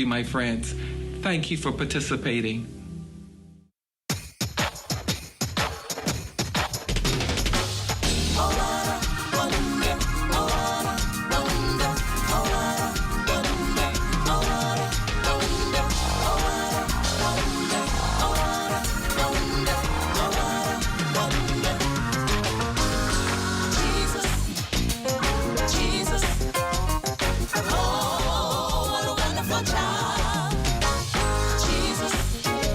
My friends, thank you for participating. Oh, what a wonderful child. Jesus.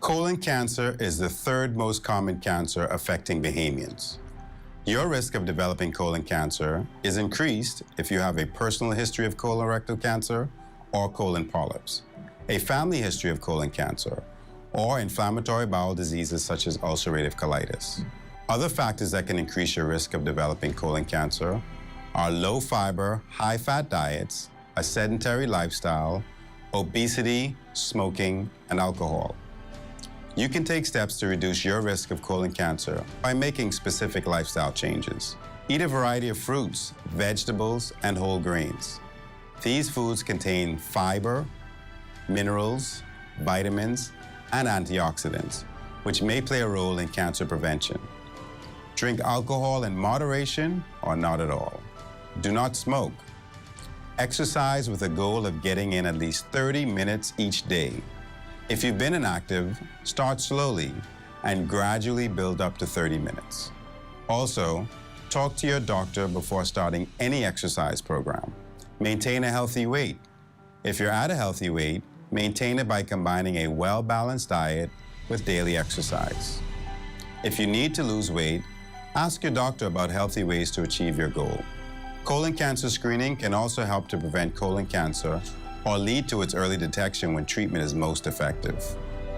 Colon cancer is the third most common cancer affecting Bahamians. Your risk of developing colon cancer is increased if you have a personal history of colorectal cancer or colon polyps, a family history of colon cancer, or inflammatory bowel diseases such as ulcerative colitis. Other factors that can increase your risk of developing colon cancer are low fiber, high fat diets, a sedentary lifestyle, obesity, smoking, and alcohol. You can take steps to reduce your risk of colon cancer by making specific lifestyle changes. Eat a variety of fruits, vegetables, and whole grains. These foods contain fiber, minerals, vitamins, and antioxidants, which may play a role in cancer prevention. Drink alcohol in moderation or not at all. Do not smoke. Exercise with a goal of getting in at least 30 minutes each day. If you've been inactive, start slowly and gradually build up to 30 minutes. Also, talk to your doctor before starting any exercise program. Maintain a healthy weight. If you're at a healthy weight, maintain it by combining a well-balanced diet with daily exercise. If you need to lose weight, ask your doctor about healthy ways to achieve your goal. Colon cancer screening can also help to prevent colon cancer or lead to its early detection when treatment is most effective.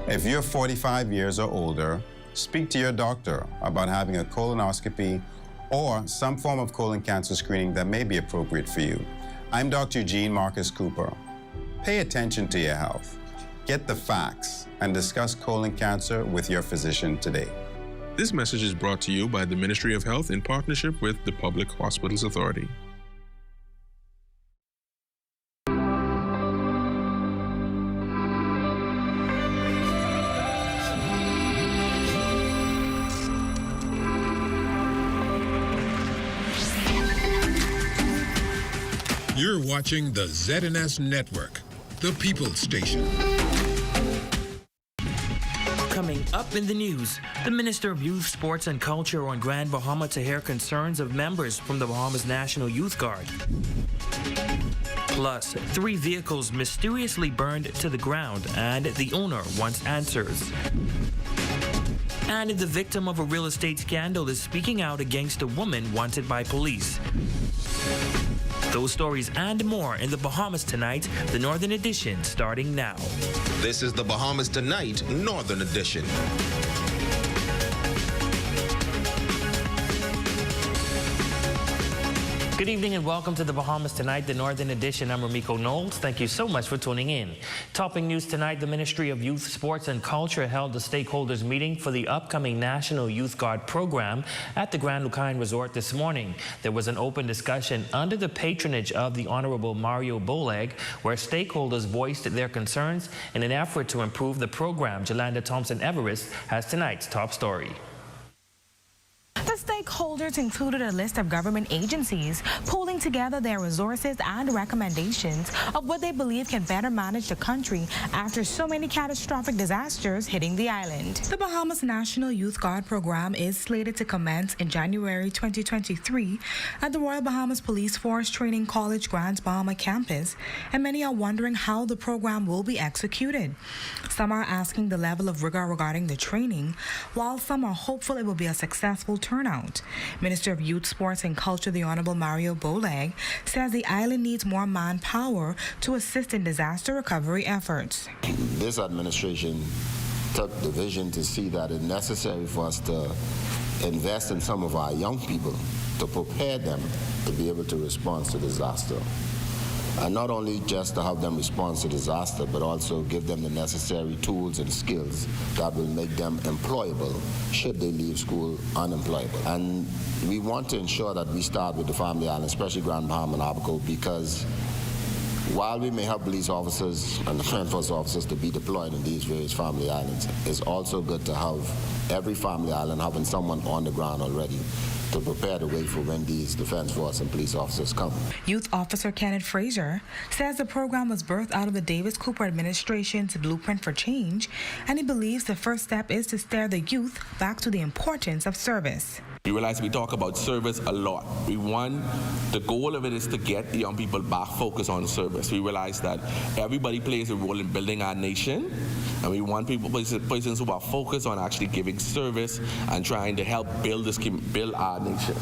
If you're 45 years or older, speak to your doctor about having a colonoscopy or some form of colon cancer screening that may be appropriate for you. I'm Dr. Eugene Marcus Cooper. Pay attention to your health. Get the facts and discuss colon cancer with your physician today. This message is brought to you by the Ministry of Health in partnership with the Public Hospitals Authority. You're watching the ZNS Network, the People's Station. Coming up in the news, the Minister of Youth, Sports and Culture on Grand Bahama to hear concerns of members from the Bahamas National Youth Guard. Plus, 3 vehicles mysteriously burned to the ground and the owner wants answers. And the victim of a real estate scandal is speaking out against a woman wanted by police. Those stories and more in the Bahamas Tonight, the Northern Edition, starting now. This is the Bahamas Tonight, Northern Edition. Good evening and welcome to the Bahamas Tonight, the Northern Edition. I'm Ramiko Knowles. Thank you so much for tuning in. Topping news tonight, the Ministry of Youth, Sports and Culture held the stakeholders meeting for the upcoming National Youth Guard program at the Grand Lucaine Resort this morning. There was an open discussion under the patronage of the Honorable Mario Boleg, where stakeholders voiced their concerns in an effort to improve the program. Jolanda Thompson-Everest has tonight's top story. The stakeholders included a list of government agencies pulling together their resources and recommendations of what they believe can better manage the country after so many catastrophic disasters hitting the island. The Bahamas National Youth Guard program is slated to commence in January 2023 at the Royal Bahamas Police Force Training College Grand Bahama campus, and many are wondering how the program will be executed. Some are asking the level of rigor regarding the training, while some are hopeful it will be a successful turnout. Minister of Youth, Sports and Culture, the Honorable Mario Boleg, says the island needs more manpower to assist in disaster recovery efforts. This administration took the vision to see that it's necessary for us to invest in some of our young people to prepare them to be able to respond to disaster. And not only just to have them respond to disaster, but also give them the necessary tools and skills that will make them employable should they leave school unemployable. And we want to ensure that we start with the family island, especially Grand Bahama and Abaco, because while we may have police officers and defense force officers to be deployed in these various family islands, it's also good to have every family island having someone on the ground already to prepare the way for when these defense force and police officers come. Youth Officer Kenneth Fraser says the program was birthed out of the Davis Cooper administration's Blueprint for Change, and he believes the first step is to steer the youth back to the importance of service. We realize we talk about service a lot. The goal of it is to get young people back focused on service. We realize that everybody plays a role in building our nation, and we want persons who are focused on actually giving service and trying to help build our nation.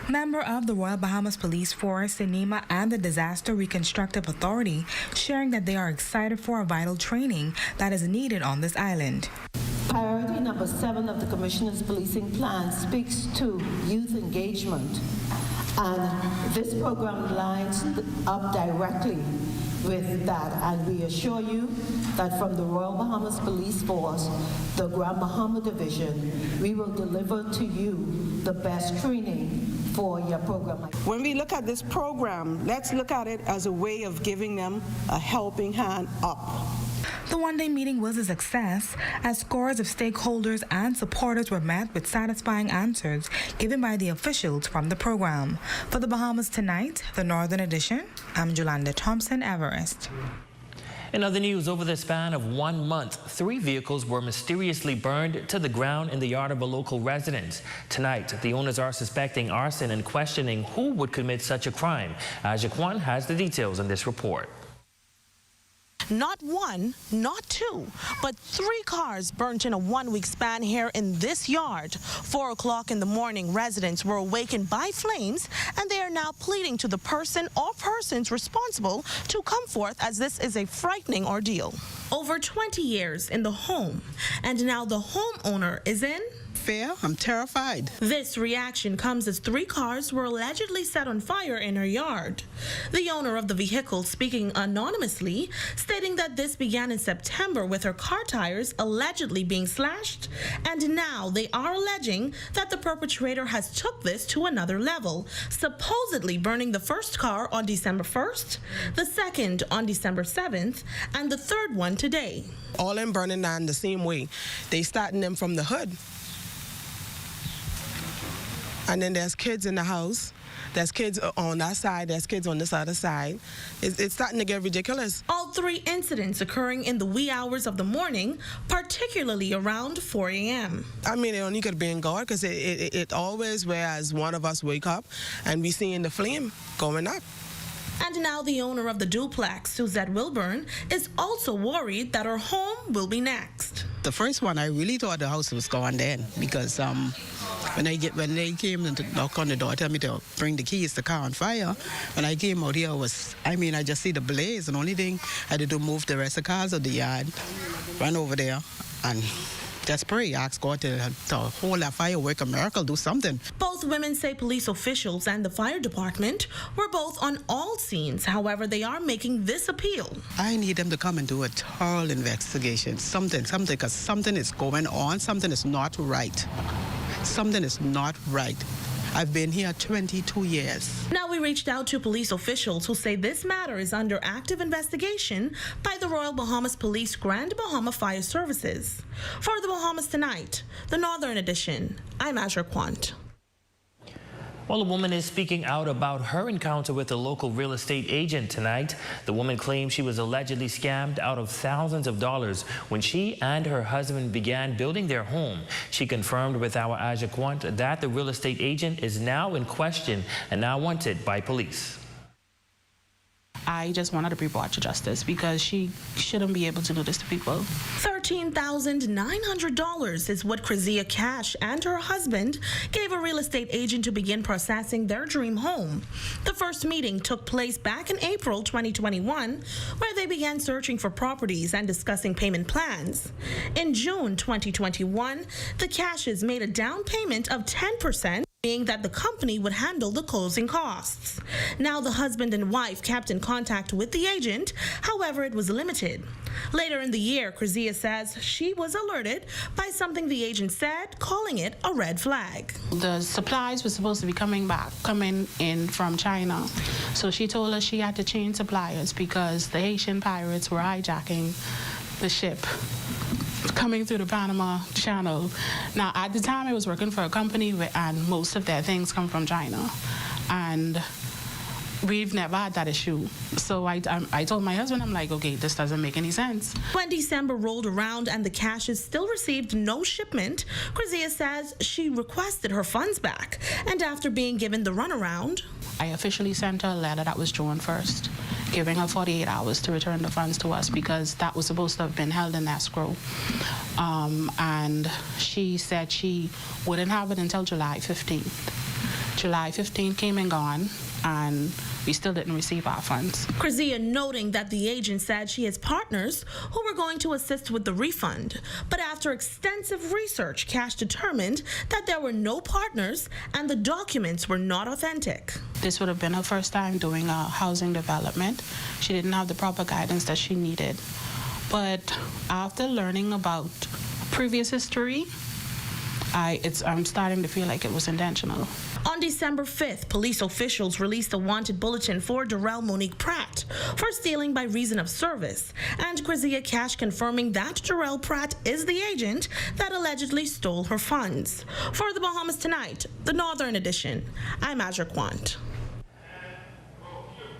Member of the Royal Bahamas Police Force, NEMA, and the Disaster Reconstructive Authority sharing that they are excited for a vital training that is needed on this island. Priority number 7 of the Commissioner's Policing Plan speaks to youth engagement, and this program lines up directly with that, and we assure you that from the Royal Bahamas Police Force, the Grand Bahama Division, we will deliver to you the best training for your program. When we look at this program, let's look at it as a way of giving them a helping hand up. The one-day meeting was a success as scores of stakeholders and supporters were met with satisfying answers given by the officials from the program. For the Bahamas Tonight, the Northern Edition, I'm Jolanda Thompson Everest. In other news, over the span of 1 month, 3 vehicles were mysteriously burned to the ground in the yard of a local resident. Tonight, the owners are suspecting arson and questioning who would commit such a crime. Jaquan has the details in this report. Not 1, not 2, but 3 cars burnt in a 1-week span here in this yard. 4 o'clock in the morning, residents were awakened by flames, and they are now pleading to the person or persons responsible to come forth, as this is a frightening ordeal. Over 20 years in the home, and now the homeowner is in Fear. I'm terrified. This reaction comes as 3 cars were allegedly set on fire in her yard. The owner of the vehicle, speaking anonymously, stating that this began in September with her car tires allegedly being slashed, and now they are alleging that the perpetrator has took this to another level, supposedly burning the first car on December 1st, the second on December 7th, and the third one today. All them burning down the same way. They starting them from the hood. And then there's kids in the house. There's kids on that side. There's kids on this other side. It's starting to get ridiculous. All 3 incidents occurring in the wee hours of the morning, particularly around 4 a.m. I mean, it only could be in God, because it always, whereas one of us wake up and we seeing the flame going up. And now the owner of the duplex, Suzette Wilburn, is also worried that her home will be next. The first one, I really thought the house was gone then, because when they came and knock on the door, tell me to bring the keys, the car on fire. When I came out here, I just see the blaze, and the only thing I did to move the rest of the cars of the yard, run over there, and just pray, ask God to hold that fire, work a miracle, do something. Both women say police officials and the fire department were both on all scenes. However, they are making this appeal. I need them to come and do a thorough investigation, something, because something is going on, something is not right. Something is not right. I've been here 22 years. Now we reached out to police officials who say this matter is under active investigation by the Royal Bahamas Police Grand Bahama Fire Services. For the Bahamas Tonight, the Northern Edition, I'm Azure Quant. Well, a woman is speaking out about her encounter with a local real estate agent tonight. The woman claims she was allegedly scammed out of thousands of dollars when she and her husband began building their home. She confirmed with our Aja Quant that the real estate agent is now in question and now wanted by police. I just wanted to be brought to justice because she shouldn't be able to do this to people. $13,900 is what Krizia Cash and her husband gave a real estate agent to begin processing their dream home. The first meeting took place back in April 2021, where they began searching for properties and discussing payment plans. In June 2021, the Cashes made a down payment of 10%. Being that the company would handle the closing costs. Now the husband and wife kept in contact with the agent, however it was limited. Later in the year, Krizia says she was alerted by something the agent said, calling it a red flag. The supplies were supposed to be coming in from China. So she told us she had to change suppliers because the Haitian pirates were hijacking the ship coming through the Panama Channel. Now, at the time, I was working for a company and most of their things come from China. And we've never had that issue. So I told my husband, I'm like, okay, this doesn't make any sense. When December rolled around and the cashiers still received no shipment, Crizia says she requested her funds back. And after being given the runaround, I officially sent her a letter that was June 1st, giving her 48 hours to return the funds to us because that was supposed to have been held in escrow. And she said she wouldn't have it until July 15th. July 15th came and gone, and we still didn't receive our funds. Crizia noting that the agent said she has partners who were going to assist with the refund. But after extensive research, Cash determined that there were no partners and the documents were not authentic. This would have been her first time doing a housing development. She didn't have the proper guidance that she needed. But after learning about previous history, I'm starting to feel like it was intentional. On December 5th, police officials released a wanted bulletin for Darrell Monique Pratt for stealing by reason of service, and Crizia Cash confirming that Darrell Pratt is the agent that allegedly stole her funds. For the Bahamas Tonight, the Northern Edition, I'm Azra Quant.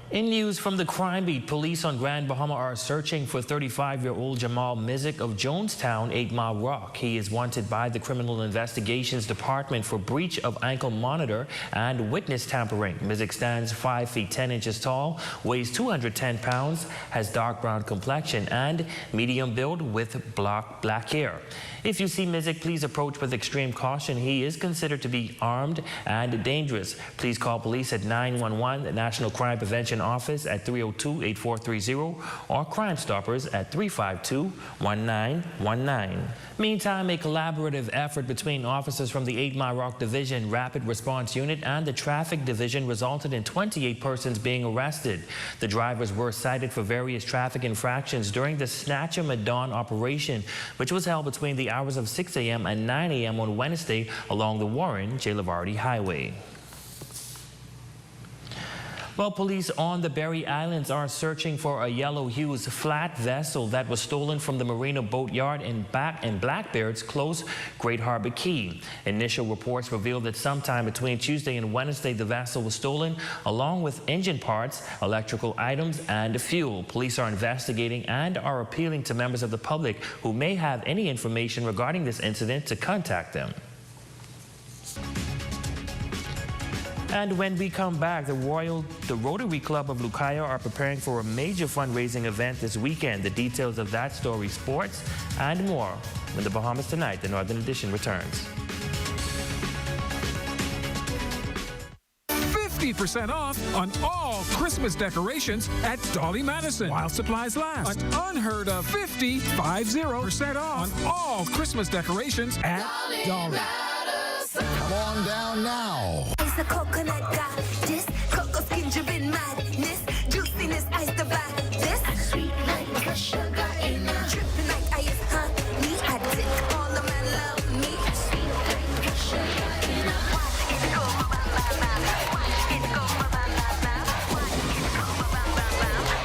In news from the crime beat, police on Grand Bahama are searching for 35-year-old Jamal Mizik of Jonestown, 8 Mile Rock. He is wanted by the Criminal Investigations Department for breach of ankle monitor and witness tampering. Mizik stands 5 feet 10 inches tall, weighs 210 pounds, has dark brown complexion and medium build with black hair. If you see Mizik, please approach with extreme caution. He is considered to be armed and dangerous. Please call police at 911, the National Crime Prevention Office at 302-8430 or Crime Stoppers at 352-1919. Meantime, a collaborative effort between officers from the 8 Mile Rock Division Rapid Response Unit and the Traffic Division resulted in 28 persons being arrested. The drivers were cited for various traffic infractions during the Snatch 'em at Dawn operation, which was held between the hours of 6 a.m. and 9 a.m. on Wednesday along the Warren-J. Lavardi Highway. Well, police on the Berry Islands are searching for a Yellow Hughes flat vessel that was stolen from the Marina Boatyard in Blackbeard's close Great Harbor Key. Initial reports revealed that sometime between Tuesday and Wednesday, the vessel was stolen along with engine parts, electrical items, and fuel. Police are investigating and are appealing to members of the public who may have any information regarding this incident to contact them. And when we come back, the Rotary Club of Lucaya are preparing for a major fundraising event this weekend. The details of that story, sports, and more when the Bahamas Tonight, the Northern Edition, returns. 50% off on all Christmas decorations at Dolly Madison while supplies last. An unheard of 50% off on all Christmas decorations at Dolly. Come on down now. The coconut got this, cocoa skin driven madness, juiciness ice the back this, sweet like sugar in a dripping like ice honey, I think all the men love me, sweet like sugar in a watch it go ba ba ba, watch it go ba ba ba, watch it go ba ba ba,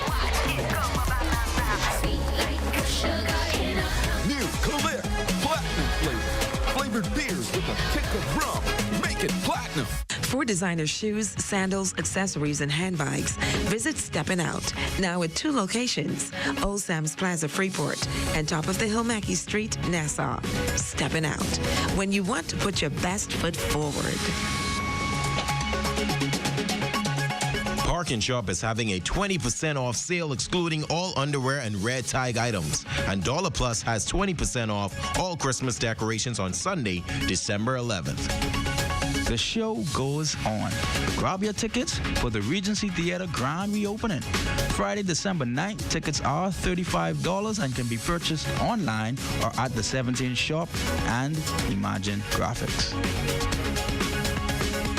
watch it go ba ba ba, sweet like sugar in a new clear platinum flavored beers with a kick of rum, make it platinum. For designer shoes, sandals, accessories, and handbags, visit Steppin' Out, now at 2 locations, Old Sam's Plaza, Freeport, and Top of the Hill, Mackey Street, Nassau. Steppin' Out, when you want to put your best foot forward. Park and Shop is having a 20% off sale excluding all underwear and red tag items. And Dollar Plus has 20% off all Christmas decorations on Sunday, December 11th. The show goes on. Grab your tickets for the Regency Theater Grand Reopening. Friday, December 9th, tickets are $35 and can be purchased online or at the 17 Shop and Imagine Graphics.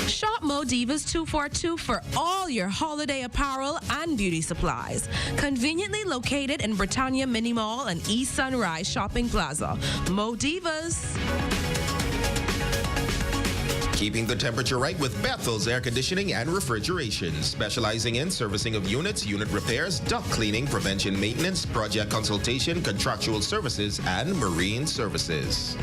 Shop Modivas 242 for all your holiday apparel and beauty supplies. Conveniently located in Britannia Mini Mall and East Sunrise Shopping Plaza. Modivas. Keeping the temperature right with Bethel's Air Conditioning and Refrigeration, specializing in servicing of units, unit repairs, duct cleaning, prevention maintenance, project consultation, contractual services, and marine services.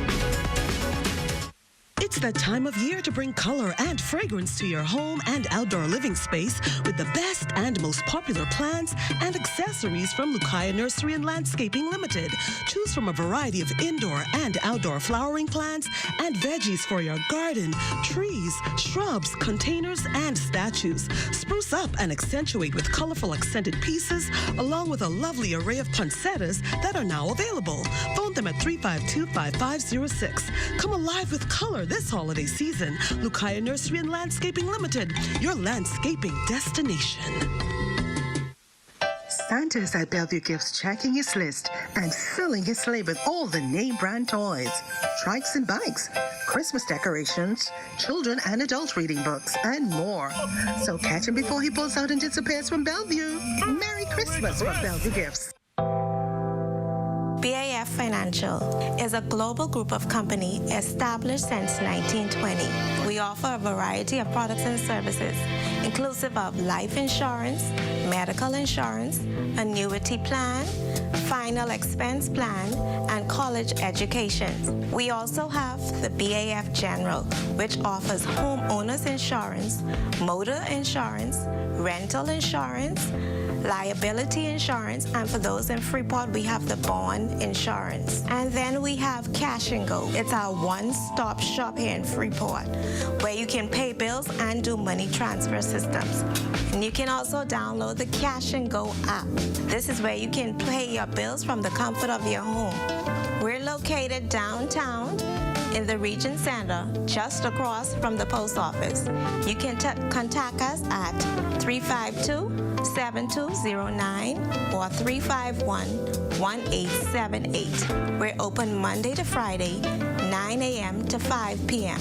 It's that time of year to bring color and fragrance to your home and outdoor living space with the best and most popular plants and accessories from Lucaya Nursery and Landscaping Limited. Choose from a variety of indoor and outdoor flowering plants and veggies for your garden, trees, shrubs, containers, and statues. Spruce up and accentuate with colorful accented pieces along with a lovely array of poinsettias that are now available. Phone them at 352-5506. Come alive with color this holiday season. Lucaya Nursery and Landscaping Limited, your landscaping destination. Santa's at Bellevue Gifts checking his list and filling his sleigh with all the name brand toys, trikes and bikes, Christmas decorations, children and adult reading books, and more. So catch him before he pulls out and disappears from Bellevue. Merry Christmas from Bellevue Gifts. BAF Financial is a global group of companies established since 1920. We offer a variety of products and services, inclusive of life insurance, medical insurance, annuity plan, final expense plan, and college education. We also have the BAF General, which offers homeowners insurance, motor insurance, rental insurance, liability insurance, and for those in Freeport, we have the bond insurance. And then we have Cash and Go. It's our one-stop shop here in Freeport, where you can pay bills and do money transfer systems. And you can also download the Cash and Go app. This is where you can pay your bills from the comfort of your home. We're located downtown in the Region Center, just across from the post office. You can contact us at 352-7209 or 351-1878. We're open Monday to Friday, 9 a.m. to 5 p.m.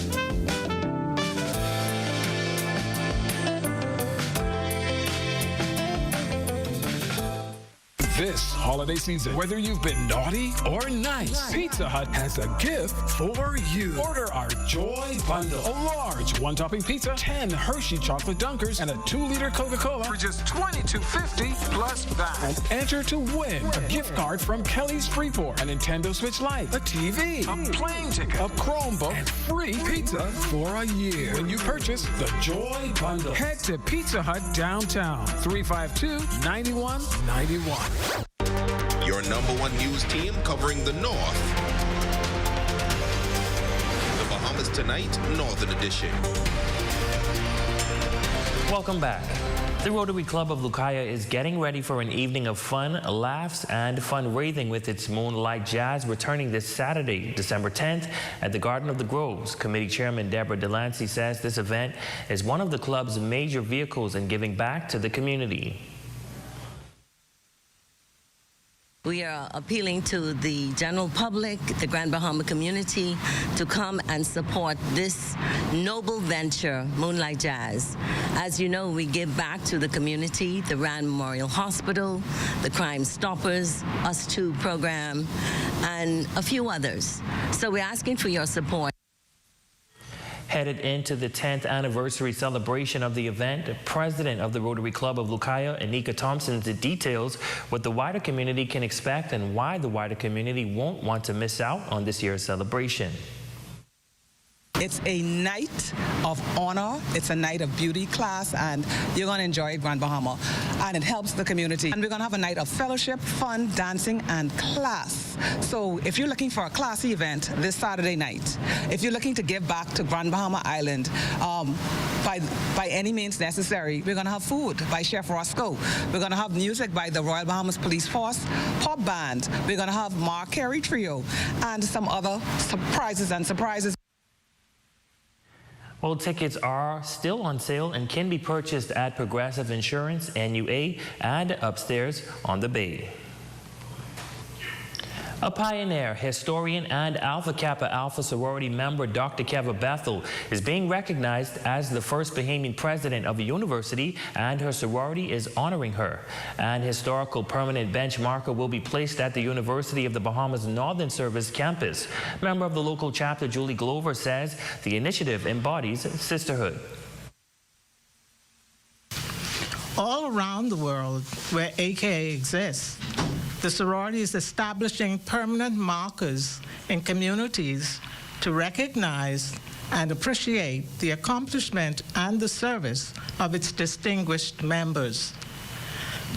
This holiday season, whether you've been naughty or nice, Pizza Hut has a gift for you. Order our Joy Bundle. A large one-topping pizza, 10 Hershey chocolate dunkers, and a 2-liter Coca-Cola for just $22.50 plus VAT. And enter to win a gift card from Kelly's Freeport, a Nintendo Switch Lite, a TV, a plane ticket, a Chromebook, and free pizza for a year when you purchase the Joy Bundle. Head to Pizza Hut downtown, 352-9191. Your #1 news team covering the North. The Bahamas Tonight, Northern Edition. Welcome back. The Rotary Club of Lucaya is getting ready for an evening of fun, laughs, and fundraising with its Moonlight Jazz returning this Saturday, December 10th at the Garden of the Groves. Committee Chairman Deborah Delancey says this event is one of the club's major vehicles in giving back to the community. We are appealing to the general public, the Grand Bahama community, to come and support this noble venture, Moonlight Jazz. As you know, we give back to the community, the Rand Memorial Hospital, the Crime Stoppers, Us Too program, and a few others. So we're asking for your support. Headed into the 10th anniversary celebration of the event, the president of the Rotary Club of Lucaya, Anika Thompson, details what the wider community can expect and why the wider community won't want to miss out on this year's celebration. It's a night of honor. It's a night of beauty class, and you're going to enjoy it, Grand Bahama. And it helps the community. And we're going to have a night of fellowship, fun, dancing, and class. So if you're looking for a classy event this Saturday night, if you're looking to give back to Grand Bahama Island by any means necessary, we're going to have food by Chef Roscoe. We're going to have music by the Royal Bahamas Police Force Pop Band. We're going to have Mark Carey Trio and some other surprises. Well, tickets are still on sale and can be purchased at Progressive Insurance, NUA, and upstairs on the bay. A pioneer, historian, and Alpha Kappa Alpha sorority member, Dr. Keva Bethel, is being recognized as the first Bahamian president of a university, and her sorority is honoring her. An historical permanent bench marker will be placed at the University of the Bahamas Northern Service campus. Member of the local chapter, Julie Glover, says the initiative embodies sisterhood. All around the world where AKA exists, the sorority is establishing permanent markers in communities to recognize and appreciate the accomplishment and the service of its distinguished members.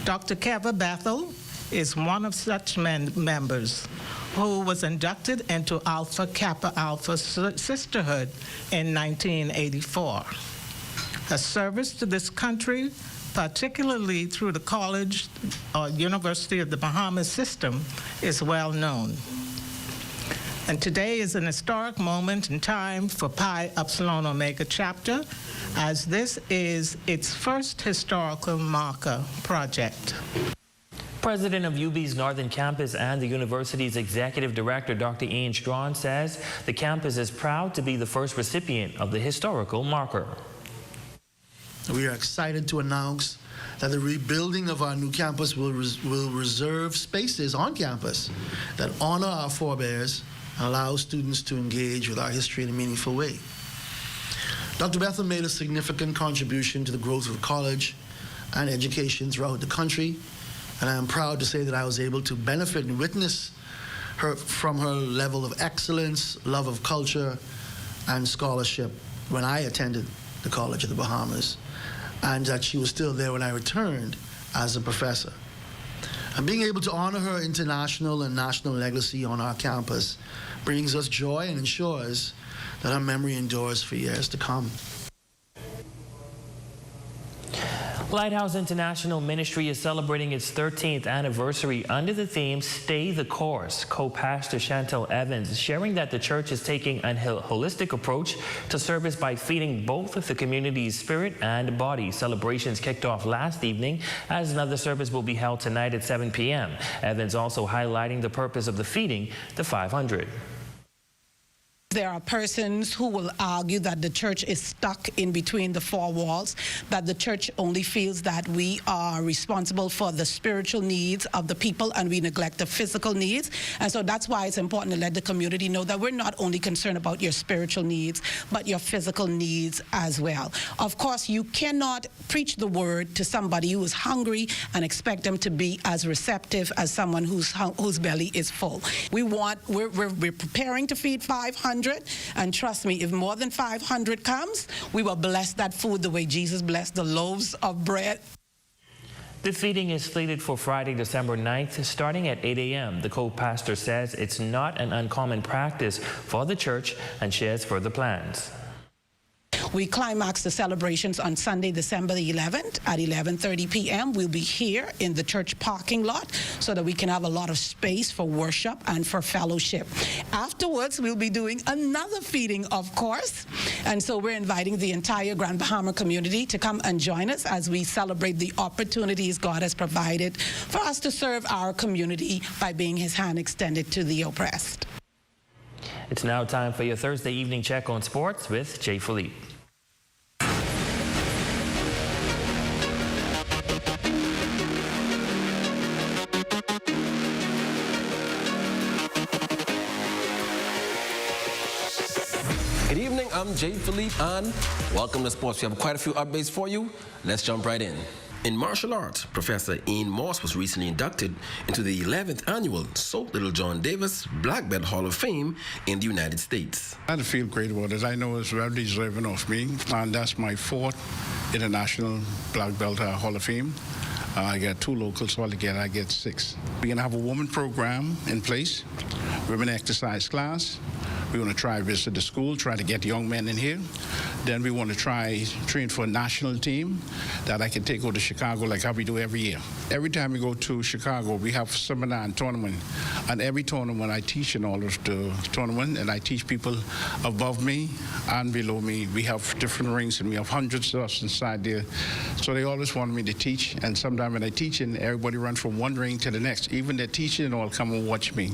Dr. Keva Bethel is one of such members who was inducted into Alpha Kappa Alpha Sisterhood in 1984. Her service to this country, particularly through the college or University of the Bahamas system, is well known. And today is an historic moment in time for Pi Upsilon Omega chapter, as this is its first historical marker project. President of UB's Northern Campus and the university's executive director, Dr. Ian Strawn, says the campus is proud to be the first recipient of the historical marker. We are excited to announce that the rebuilding of our new campus will reserve spaces on campus that honor our forebears and allow students to engage with our history in a meaningful way. Dr. Bethel made a significant contribution to the growth of the college and education throughout the country, and I am proud to say that I was able to benefit and witness from her level of excellence, love of culture, and scholarship when I attended the College of the Bahamas, and that she was still there when I returned as a professor. And being able to honor her international and national legacy on our campus brings us joy and ensures that her memory endures for years to come. Lighthouse International Ministry is celebrating its 13th anniversary under the theme Stay the Course. Co-pastor Chantel Evans is sharing that the church is taking a holistic approach to service by feeding both the community's spirit and body. Celebrations kicked off last evening, as another service will be held tonight at 7 p.m. Evans also highlighting the purpose of the feeding the 500. There are persons who will argue that the church is stuck in between the four walls, that the church only feels that we are responsible for the spiritual needs of the people and we neglect the physical needs. And so that's why it's important to let the community know that we're not only concerned about your spiritual needs, but your physical needs as well. Of course, you cannot preach the word to somebody who is hungry and expect them to be as receptive as someone whose belly is full. We're preparing to feed 500. And trust me, if more than 500 comes, we will bless that food the way Jesus blessed the loaves of bread. The feeding is slated for Friday, December 9th, starting at 8 a.m. The co-pastor says it's not an uncommon practice for the church and shares further plans. We climax the celebrations on Sunday, December the 11th at 11:30 p.m. We'll be here in the church parking lot so that we can have a lot of space for worship and for fellowship. Afterwards, we'll be doing another feeding, of course. And so we're inviting the entire Grand Bahama community to come and join us as we celebrate the opportunities God has provided for us to serve our community by being his hand extended to the oppressed. It's now time for your Thursday evening check on sports with Jay Philippe. Good evening, I'm Jay Philippe and welcome to sports. We have quite a few updates for you. Let's jump right in. In martial arts, Professor Ian Moss was recently inducted into the 11th annual Soap Little John Davis Black Belt Hall of Fame in the United States. I feel great about it. I know it's very deserving of me, and that's my 4th International Black Belt Hall of Fame. I get 2 locals, so altogether I get 6. We're going to have a woman program in place, women exercise class. We're going to try to visit the school, try to get young men in here. Then we want to try train for a national team that I can take over to Chicago like how we do every year. Every time we go to Chicago, we have seminar and tournament. And every tournament I teach in all of the tournament, and I teach people above me and below me. We have different rings, and we have hundreds of us inside there. So they always want me to teach, and sometimes when I teach, everybody runs from one ring to the next. Even the teaching all come and watch me.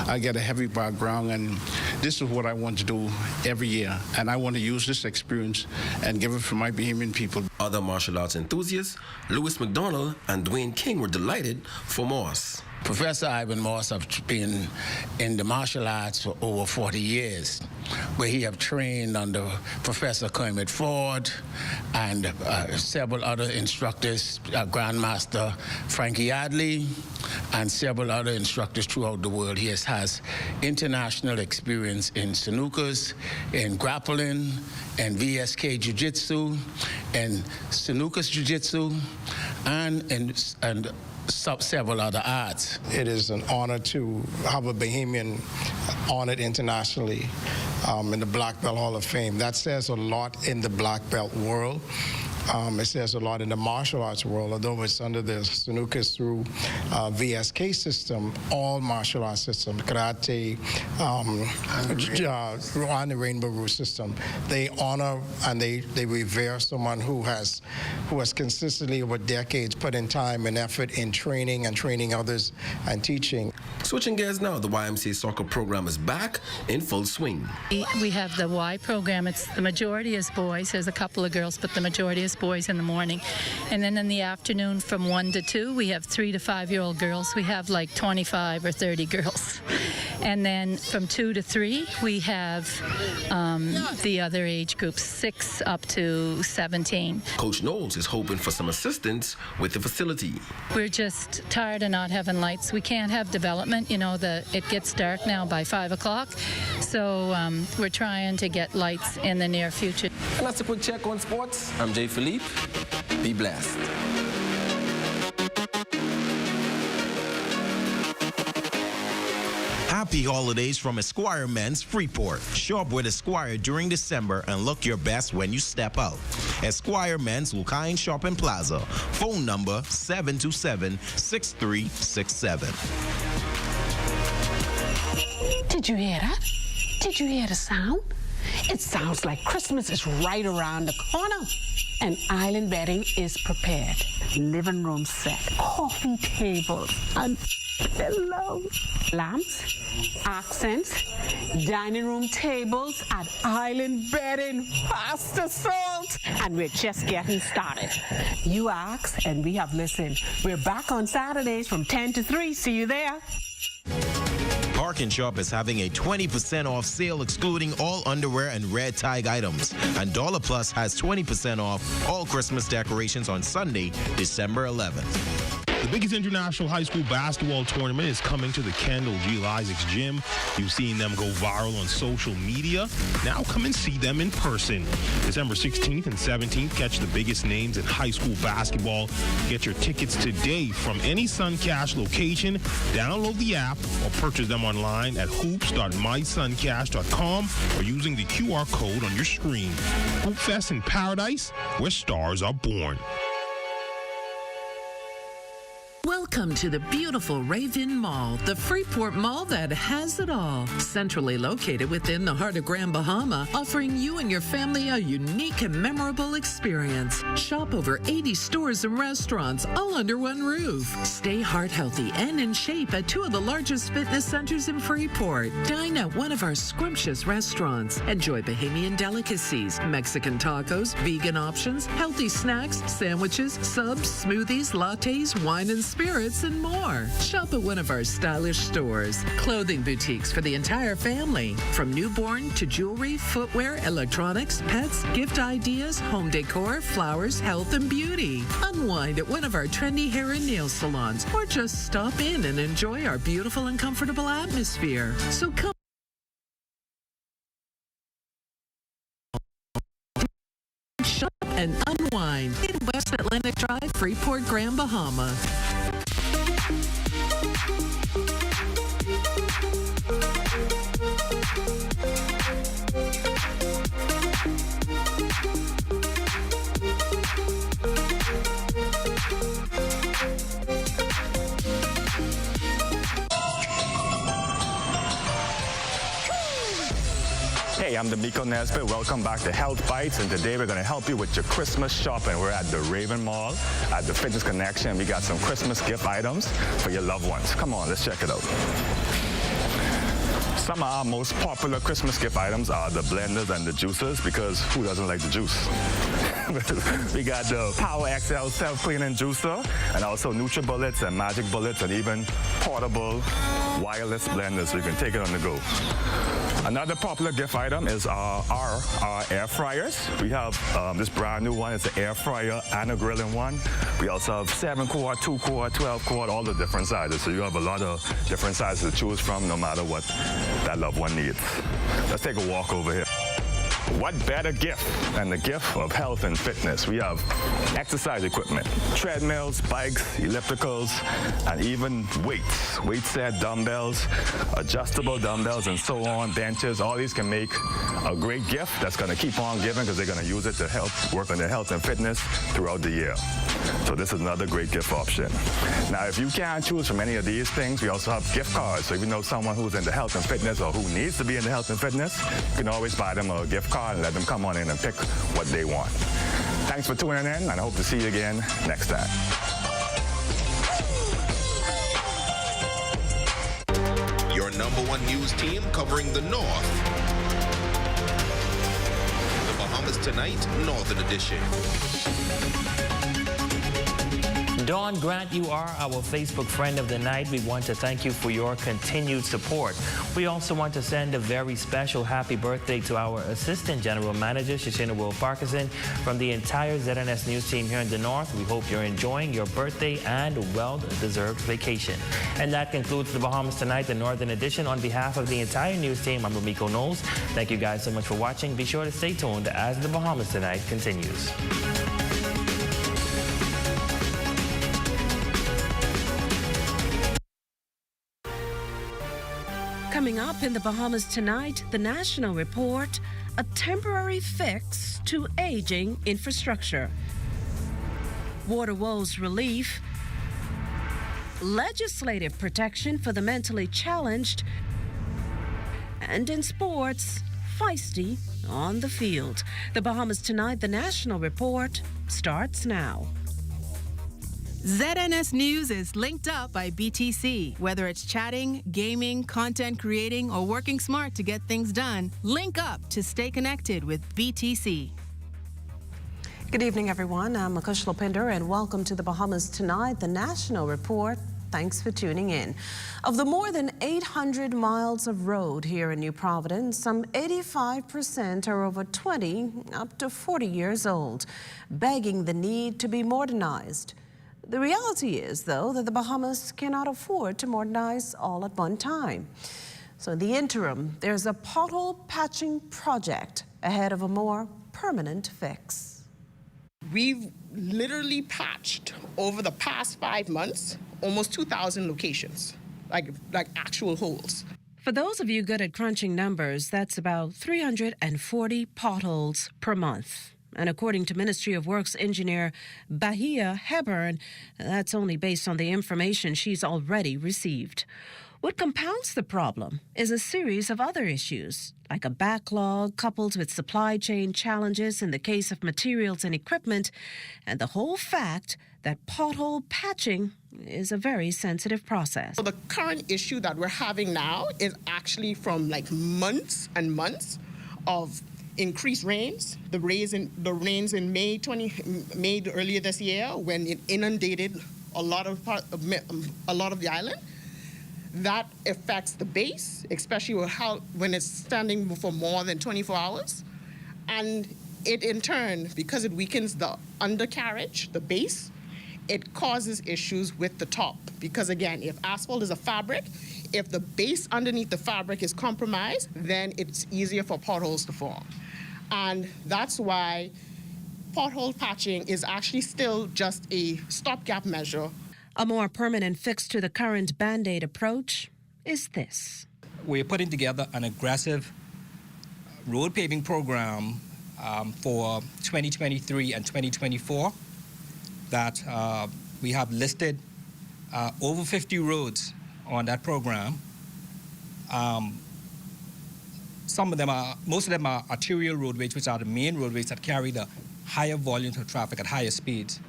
I get a heavy background, and this is what I want to do every year, and I want to use this experience and give it for my Bahamian people. Other martial arts enthusiasts, Louis McDonald and Dwayne King, were delighted for Moss. Professor Ivan Moss has been in the martial arts for over 40 years, where he have trained under Professor Kermit Ford and several other instructors, Grandmaster Frankie Adley, and several other instructors throughout the world. He has international experience in snooker, in grappling, and VSK Jiu-Jitsu, and snooker Jiu-Jitsu, and several other arts. It is an honor to have a Bahamian honored internationally in the Black Belt Hall of Fame. That says a lot in the Black Belt world. It says a lot in the martial arts world, although it's under the snooker through VSK system, all martial arts system, karate, and the Rainbow Root system. They honor and they revere someone who has consistently over decades put in time and effort in training and training others and teaching. Switching gears now, the YMCA soccer program is back in full swing. We have the Y program. It's the majority is boys. There's a couple of girls, but the majority is boys in the morning. And then in the afternoon from 1 to 2, we have 3 to 5-year-old girls. We have like 25 or 30 girls. And then from 2 to 3, we have the other age groups, 6 up to 17. Coach Knowles is hoping for some assistance with the facility. We're just tired of not having lights. We can't have development. You know, it gets dark now by 5 o'clock. So we're trying to get lights in the near future. And that's a quick check on sports. I'm Jay Philippe. Be blessed. Happy holidays from Esquire Men's Freeport. Shop with Esquire during December and look your best when you step out. Esquire Men's Lucayan Shopping Plaza. Phone number 727-6367. Did you hear that? Did you hear the sound? It sounds like Christmas is right around the corner. And island bedding is prepared. Living room set, coffee tables, and pillows, lamps, accents, dining room tables, and island bedding. Pasta salt. And we're just getting started. You asked, and we have listened. We're back on Saturdays from 10 to 3. See you there. Park & Shop is having a 20% off sale excluding all underwear and red tag items. And Dollar Plus has 20% off all Christmas decorations on Sunday, December 11th. The biggest international high school basketball tournament is coming to the Kendall G. Isaacs Gym. You've seen them go viral on social media. Now come and see them in person. December 16th and 17th, catch the biggest names in high school basketball. Get your tickets today from any Suncash location. Download the app or purchase them online at hoops.mysuncash.com or using the QR code on your screen. Hoop Fest in Paradise, where stars are born. Welcome to the beautiful Raven Mall, the Freeport Mall that has it all. Centrally located within the heart of Grand Bahama, offering you and your family a unique and memorable experience. Shop over 80 stores and restaurants, all under one roof. Stay heart healthy and in shape at 2 of the largest fitness centers in Freeport. Dine at one of our scrumptious restaurants. Enjoy Bahamian delicacies, Mexican tacos, vegan options, healthy snacks, sandwiches, subs, smoothies, lattes, wine and spirits, and more. Shop at one of our stylish stores. Clothing boutiques for the entire family. From newborn to jewelry, footwear, electronics, pets, gift ideas, home decor, flowers, health, and beauty. Unwind at one of our trendy hair and nail salons, or just stop in and enjoy our beautiful and comfortable atmosphere. So come shop and unwind in West Atlantic Drive, Freeport, Grand Bahama. Hey, I'm D'Amico Nesbitt. Welcome back to Health Bites, and today we're going to help you with your Christmas shopping. We're at the Raven Mall at the Fitness Connection. We got some Christmas gift items for your loved ones. Come on, let's check it out. Some of our most popular Christmas gift items are the blenders and the juicers, because who doesn't like the juice? We got the Power XL self-cleaning juicer, and also NutriBullets and Magic Bullets, and even portable wireless blenders, so you can take it on the go. Another popular gift item is our air fryers. We have this brand new one. It's an air fryer and a grilling one. We also have 7-quart, 2-quart, 12-quart, all the different sizes. So you have a lot of different sizes to choose from, no matter what that loved one needs. Let's take a walk over here. What better gift than the gift of health and fitness? We have exercise equipment, treadmills, bikes, ellipticals, and even weights. Weight set, dumbbells, adjustable dumbbells, and so on, benches. All these can make a great gift that's going to keep on giving, because they're going to use it to help work on their health and fitness throughout the year. So this is another great gift option. Now, if you can't choose from any of these things, we also have gift cards. So if you know someone who's into health and fitness, or who needs to be into health and fitness, you can always buy them a gift card and let them come on in and pick what they want. Thanks for tuning in, and I hope to see you again next time. Your #1 news team covering the North. The Bahamas Tonight, Northern Edition. Dawn Grant, you are our Facebook friend of the night. We want to thank you for your continued support. We also want to send a very special happy birthday to our Assistant General Manager, Shashina Will-Parkinson, from the entire ZNS News team here in the North. We hope you're enjoying your birthday and well-deserved vacation. And that concludes the Bahamas Tonight, the Northern Edition. On behalf of the entire news team, I'm Ramiko Knowles. Thank you guys so much for watching. Be sure to stay tuned as the Bahamas Tonight continues. Coming up in the Bahamas Tonight, the National Report, a temporary fix to aging infrastructure. Water woes relief, legislative protection for the mentally challenged, and in sports, feisty on the field. The Bahamas Tonight, the National Report, starts now. ZNS News is linked up by BTC. Whether it's chatting, gaming, content creating, or working smart to get things done, link up to stay connected with BTC. Good evening, everyone. I'm Akush Lopinder, and welcome to the Bahamas Tonight, the National Report. Thanks for tuning in. Of the more than 800 miles of road here in New Providence, some 85% are over 20 up to 40 years old, begging the need to be modernized. The reality is, though, that the Bahamas cannot afford to modernize all at one time. So in the interim, there's a pothole patching project ahead of a more permanent fix. We've literally patched over the past 5 months almost 2,000 locations, like actual holes. For those of you good at crunching numbers, that's about 340 potholes per month. And according to Ministry of Works engineer Bahia Hebern, that's only based on the information she's already received. What compounds the problem is a series of other issues, like a backlog coupled with supply chain challenges in the case of materials and equipment, and the whole fact that pothole patching is a very sensitive process. So the current issue that we're having now is actually from months and months of increased rains. The rains in May earlier this year, when it inundated a lot of the island. That affects the base, especially when it's standing for more than 24 hours. And it in turn, because it weakens the undercarriage, the base, it causes issues with the top. Because again, if asphalt is a fabric, if the base underneath the fabric is compromised, then it's easier for potholes to form. And that's why pothole patching is actually still just a stopgap measure. A more permanent fix to the current Band-Aid approach is this. We're putting together an aggressive road paving program for 2023 and 2024 that we have listed over 50 roads on that program. Most of them are arterial roadways, which are the main roadways that carry the higher volumes of traffic at higher speeds.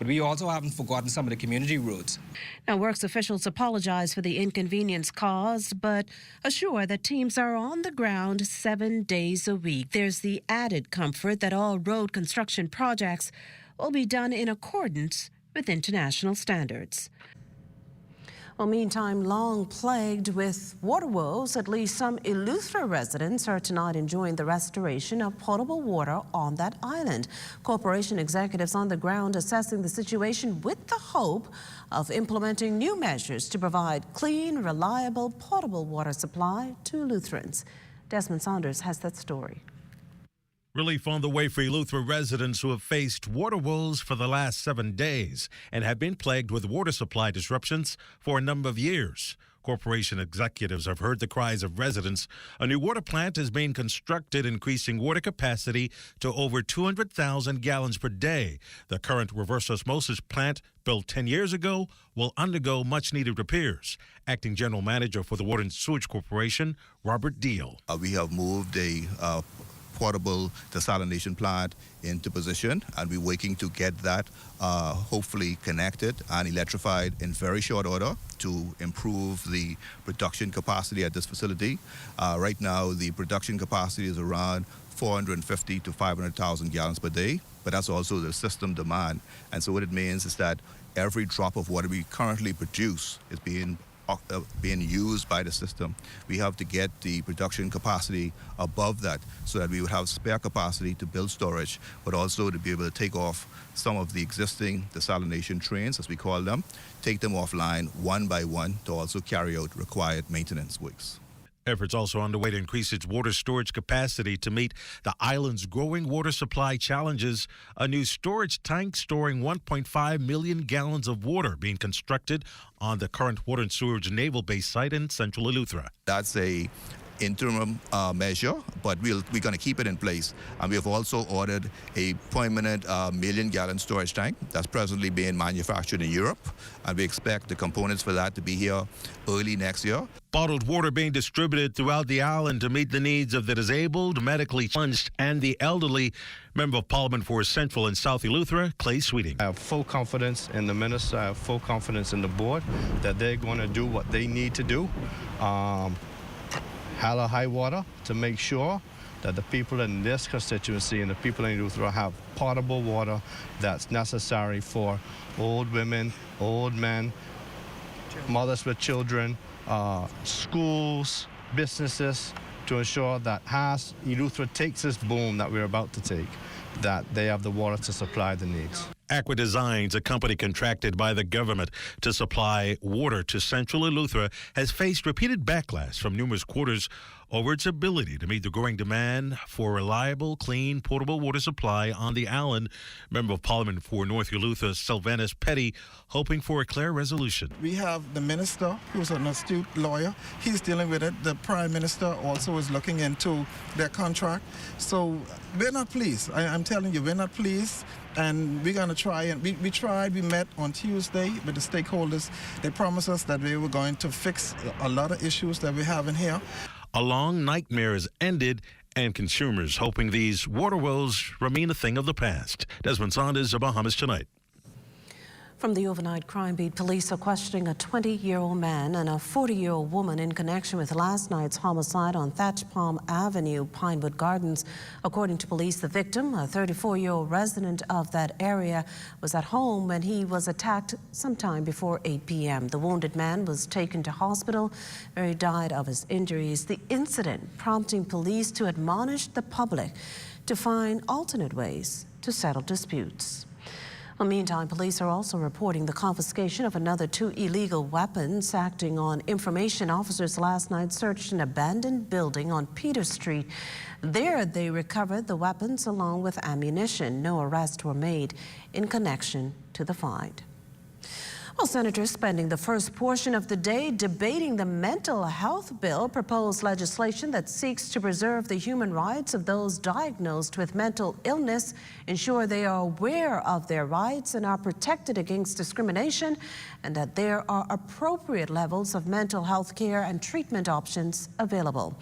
but we also haven't forgotten some of the community roads. Now, Works officials apologize for the inconvenience caused, but assure that teams are on the ground 7 days a week. There's the added comfort that all road construction projects will be done in accordance with international standards. Well, meantime, long plagued with water woes, at least some Eleuthera residents are tonight enjoying the restoration of potable water on that island. Corporation executives on the ground assessing the situation with the hope of implementing new measures to provide clean, reliable, potable water supply to Eleutherans. Desmond Saunders has that story. Relief on the way for Eleuthera residents who have faced water woes for the last 7 days and have been plagued with water supply disruptions for a number of years. Corporation executives have heard the cries of residents. A new water plant is being constructed, increasing water capacity to over 200,000 gallons per day. The current reverse osmosis plant, built 10 years ago, will undergo much-needed repairs. Acting General Manager for the Water and Sewage Corporation, Robert Deal. We have moved a portable desalination plant into position, and we're working to get that hopefully connected and electrified in very short order to improve the production capacity at this facility. Right now, the production capacity is around 450 to 500,000 gallons per day, but that's also the system demand. And so what it means is that every drop of water we currently produce is being used by the system. We have to get the production capacity above that so that we would have spare capacity to build storage, but also to be able to take off some of the existing desalination trains, as we call them, take them offline one by one to also carry out required maintenance works. Efforts also underway to increase its water storage capacity to meet the island's growing water supply challenges. A new storage tank storing 1.5 million gallons of water being constructed on the current water and sewage naval base site in central Eleuthera. That's a interim measure, but we're going to keep it in place. And we have also ordered a permanent million-gallon storage tank that's presently being manufactured in Europe, and we expect the components for that to be here early next year. Bottled water being distributed throughout the island to meet the needs of the disabled, medically challenged, and the elderly. Member of Parliament for Central and South Eleuthera, Clay Sweeting. I have full confidence in the minister. I have full confidence in the board that they're going to do what they need to do. Hell or high water, to make sure that the people in this constituency and the people in Eleuthera have potable water that's necessary for old women, old men, mothers with children, schools, businesses, to ensure that as Eleuthera takes this boom that we're about to take, that they have the water to supply the needs. Aqua Designs, a company contracted by the government to supply water to central Eleuthera, has faced repeated backlash from numerous quarters over its ability to meet the growing demand for reliable, clean, potable water supply on the island. Member of Parliament for North Eleuthera, Sylvanus Petty, hoping for a clear resolution. We have the minister, who's an astute lawyer. He's dealing with it. The Prime Minister also is looking into their contract. So we're not pleased. I'm telling you, we're not pleased. And we're going to try, and we tried. We met on Tuesday with the stakeholders. They promised us that they were going to fix a lot of issues that we have in here. A long nightmare has ended, and consumers hoping these water woes remain a thing of the past. Desmond Saunders of Bahamas Tonight. From the overnight crime beat, police are questioning a 20-year-old man and a 40-year-old woman in connection with last night's homicide on Thatch Palm Avenue, Pinewood Gardens. According to police, the victim, a 34-year-old resident of that area, was at home when he was attacked sometime before 8 p.m. The wounded man was taken to hospital where he died of his injuries. The incident prompting police to admonish the public to find alternate ways to settle disputes. Well, meantime, police are also reporting the confiscation of another 2 illegal weapons. Acting on information, officers last night searched an abandoned building on Peter Street. There, they recovered the weapons along with ammunition. No arrests were made in connection to the find. Well, senators spending the first portion of the day debating the mental health bill, proposed legislation that seeks to preserve the human rights of those diagnosed with mental illness, ensure they are aware of their rights and are protected against discrimination, and that there are appropriate levels of mental health care and treatment options available.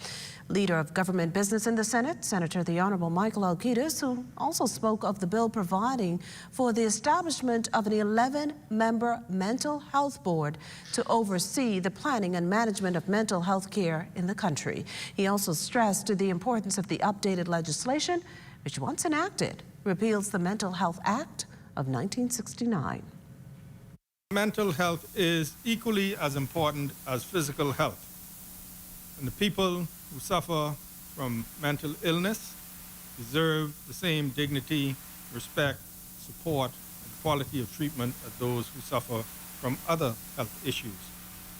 Leader of government business in the Senate, Senator the Honorable Michael Alquitas, who also spoke of the bill providing for the establishment of an 11-member mental health board to oversee the planning and management of mental health care in the country. He also stressed the importance of the updated legislation, which once enacted, repeals the Mental Health Act of 1969. Mental health is equally as important as physical health. And the people who suffer from mental illness deserve the same dignity, respect, support, and quality of treatment as those who suffer from other health issues.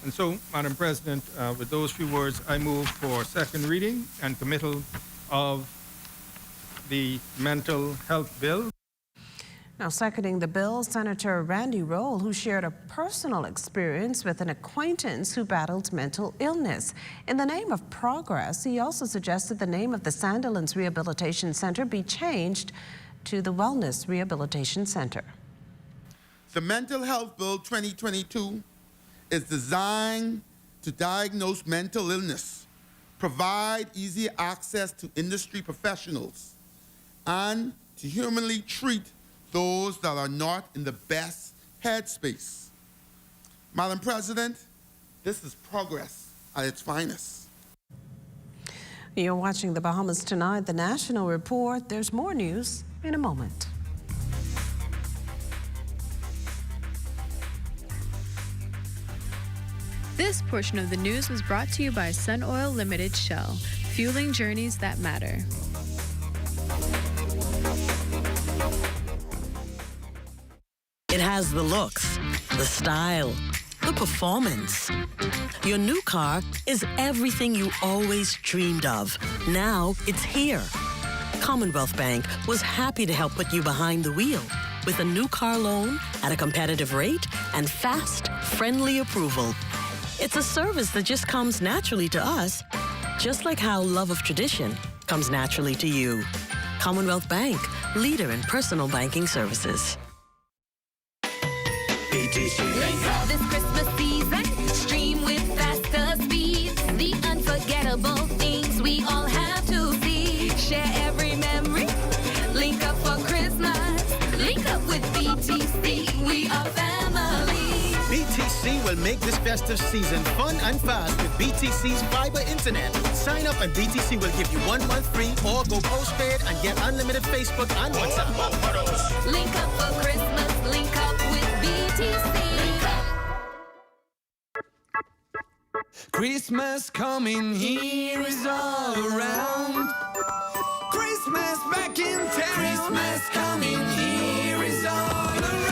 And so, Madam President, with those few words, I move for second reading and committal of the mental health bill. Now, seconding the bill, Senator Randy Roll, who shared a personal experience with an acquaintance who battled mental illness. In the name of progress, he also suggested the name of the Sandilands Rehabilitation Center be changed to the Wellness Rehabilitation Center. The Mental Health Bill 2022 is designed to diagnose mental illness, provide easy access to industry professionals, and to humanly treat those that are not in the best headspace. Madam President, this is progress at its finest. You're watching the Bahamas Tonight, the National Report. There's more news in a moment. This portion of the news was brought to you by Sun Oil Limited Shell, fueling journeys that matter. It has the looks, the style, the performance. Your new car is everything you always dreamed of. Now it's here. Commonwealth Bank was happy to help put you behind the wheel with a new car loan at a competitive rate and fast, friendly approval. It's a service that just comes naturally to us, just like how love of tradition comes naturally to you. Commonwealth Bank, leader in personal banking services. This Christmas season, stream with faster speeds. The unforgettable things we all have to see. Share every memory. Link up for Christmas. Link up with BTC. We are family. BTC will make this festive season fun and fast with BTC's fiber internet. Sign up and BTC will give you 1 month free or go postpaid and get unlimited Facebook and WhatsApp. Link up for Christmas. Link up with BTC. Christmas coming here is all around. Christmas back in town. Christmas coming here is all around.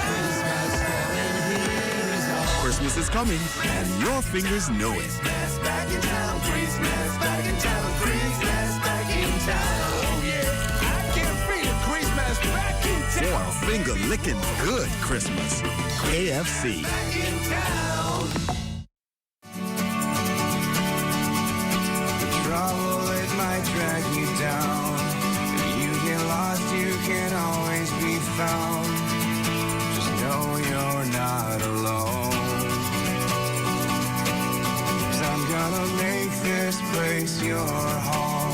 Christmas is coming, and your fingers know it. Christmas back in town. Christmas back in town. Christmas back in town. Oh yeah, I can feel Christmas back in town. For a finger-licking good Christmas. KFC. Back in town. Trouble, it might drag you down. If you get lost, you can always be found. Just know you're not alone. 'Cause I'm gonna make this place your home.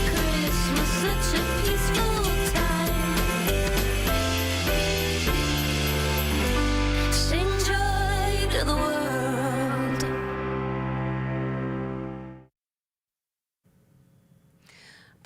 Christmas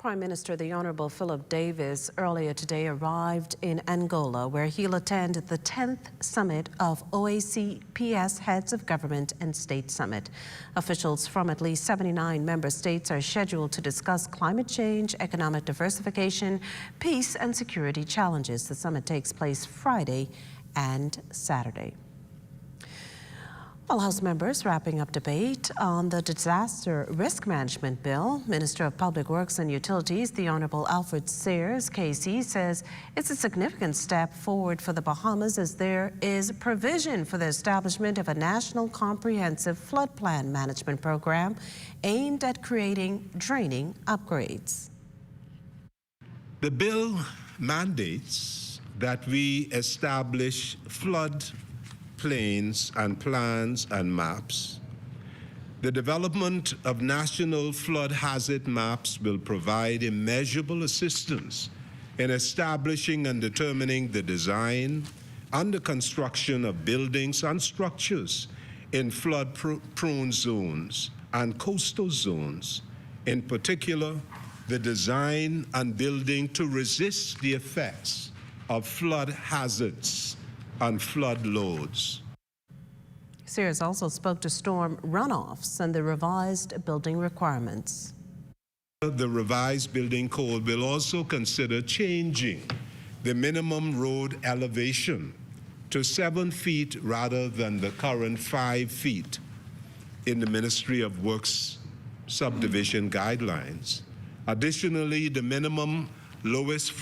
Prime Minister, the Honourable Philip Davis, earlier today arrived in Angola, where he'll attend the 10th summit of OACPS Heads of Government and State Summit. Officials from at least 79 member states are scheduled to discuss climate change, economic diversification, peace and security challenges. The summit takes place Friday and Saturday. Well, House members wrapping up debate on the Disaster Risk Management Bill. Minister of Public Works and Utilities, the Honourable Alfred Sears, KC, says it's a significant step forward for the Bahamas as there is provision for the establishment of a national comprehensive flood plan management program aimed at creating draining upgrades. The bill mandates that we establish flood plains and plans and maps. The development of national flood hazard maps will provide immeasurable assistance in establishing and determining the design and the construction of buildings and structures in flood-prone zones and coastal zones. In particular, the design and building to resist the effects of flood hazards and flood loads. Sears also spoke to storm runoffs and the revised building requirements. The revised building code will also consider changing the minimum road elevation to 7 feet rather than the current 5 feet in the Ministry of Works subdivision guidelines. Additionally, the minimum lowest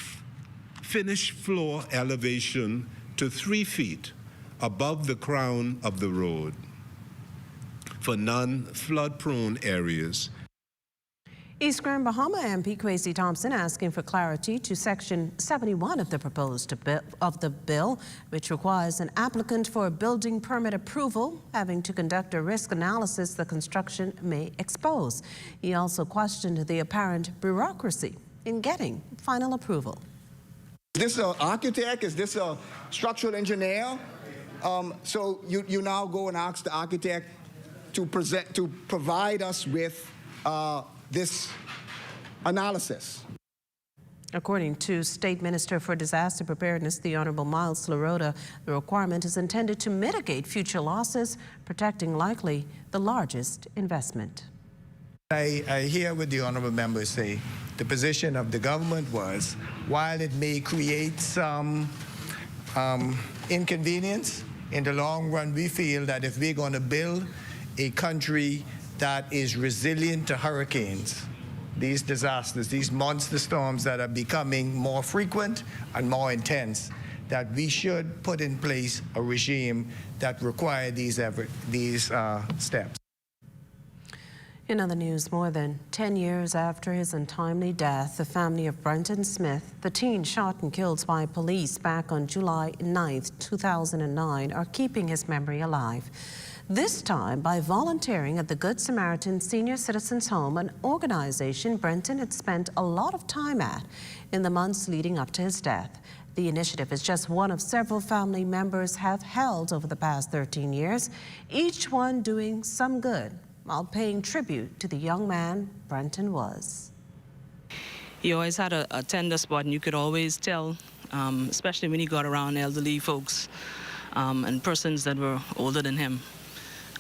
finished floor elevation to 3 feet above the crown of the road for non-flood-prone areas. East Grand Bahama MP Kwesi Thompson asking for clarity to Section 71 of the proposed bill, which requires an applicant for a building permit approval having to conduct a risk analysis the construction may expose. He also questioned the apparent bureaucracy in getting final approval. Is this an architect? Is this a structural engineer? So you now go and ask the architect to provide us with this analysis. According to State Minister for Disaster Preparedness, the Honourable Miles Sorority, the requirement is intended to mitigate future losses, protecting likely the largest investment. I hear what the honourable members say. The position of the government was, while it may create some inconvenience, in the long run we feel that if we're going to build a country that is resilient to hurricanes, these disasters, these monster storms that are becoming more frequent and more intense, that we should put in place a regime that requires these steps. In other news, more than 10 years after his untimely death, the family of Brenton Smith, the teen shot and killed by police back on July 9, 2009, are keeping his memory alive. This time by volunteering at the Good Samaritan Senior Citizens Home, an organization Brenton had spent a lot of time at in the months leading up to his death. The initiative is just one of several family members have held over the past 13 years, each one doing some good while paying tribute to the young man Brenton was. He always had a tender spot, and you could always tell, especially when he got around elderly folks and persons that were older than him.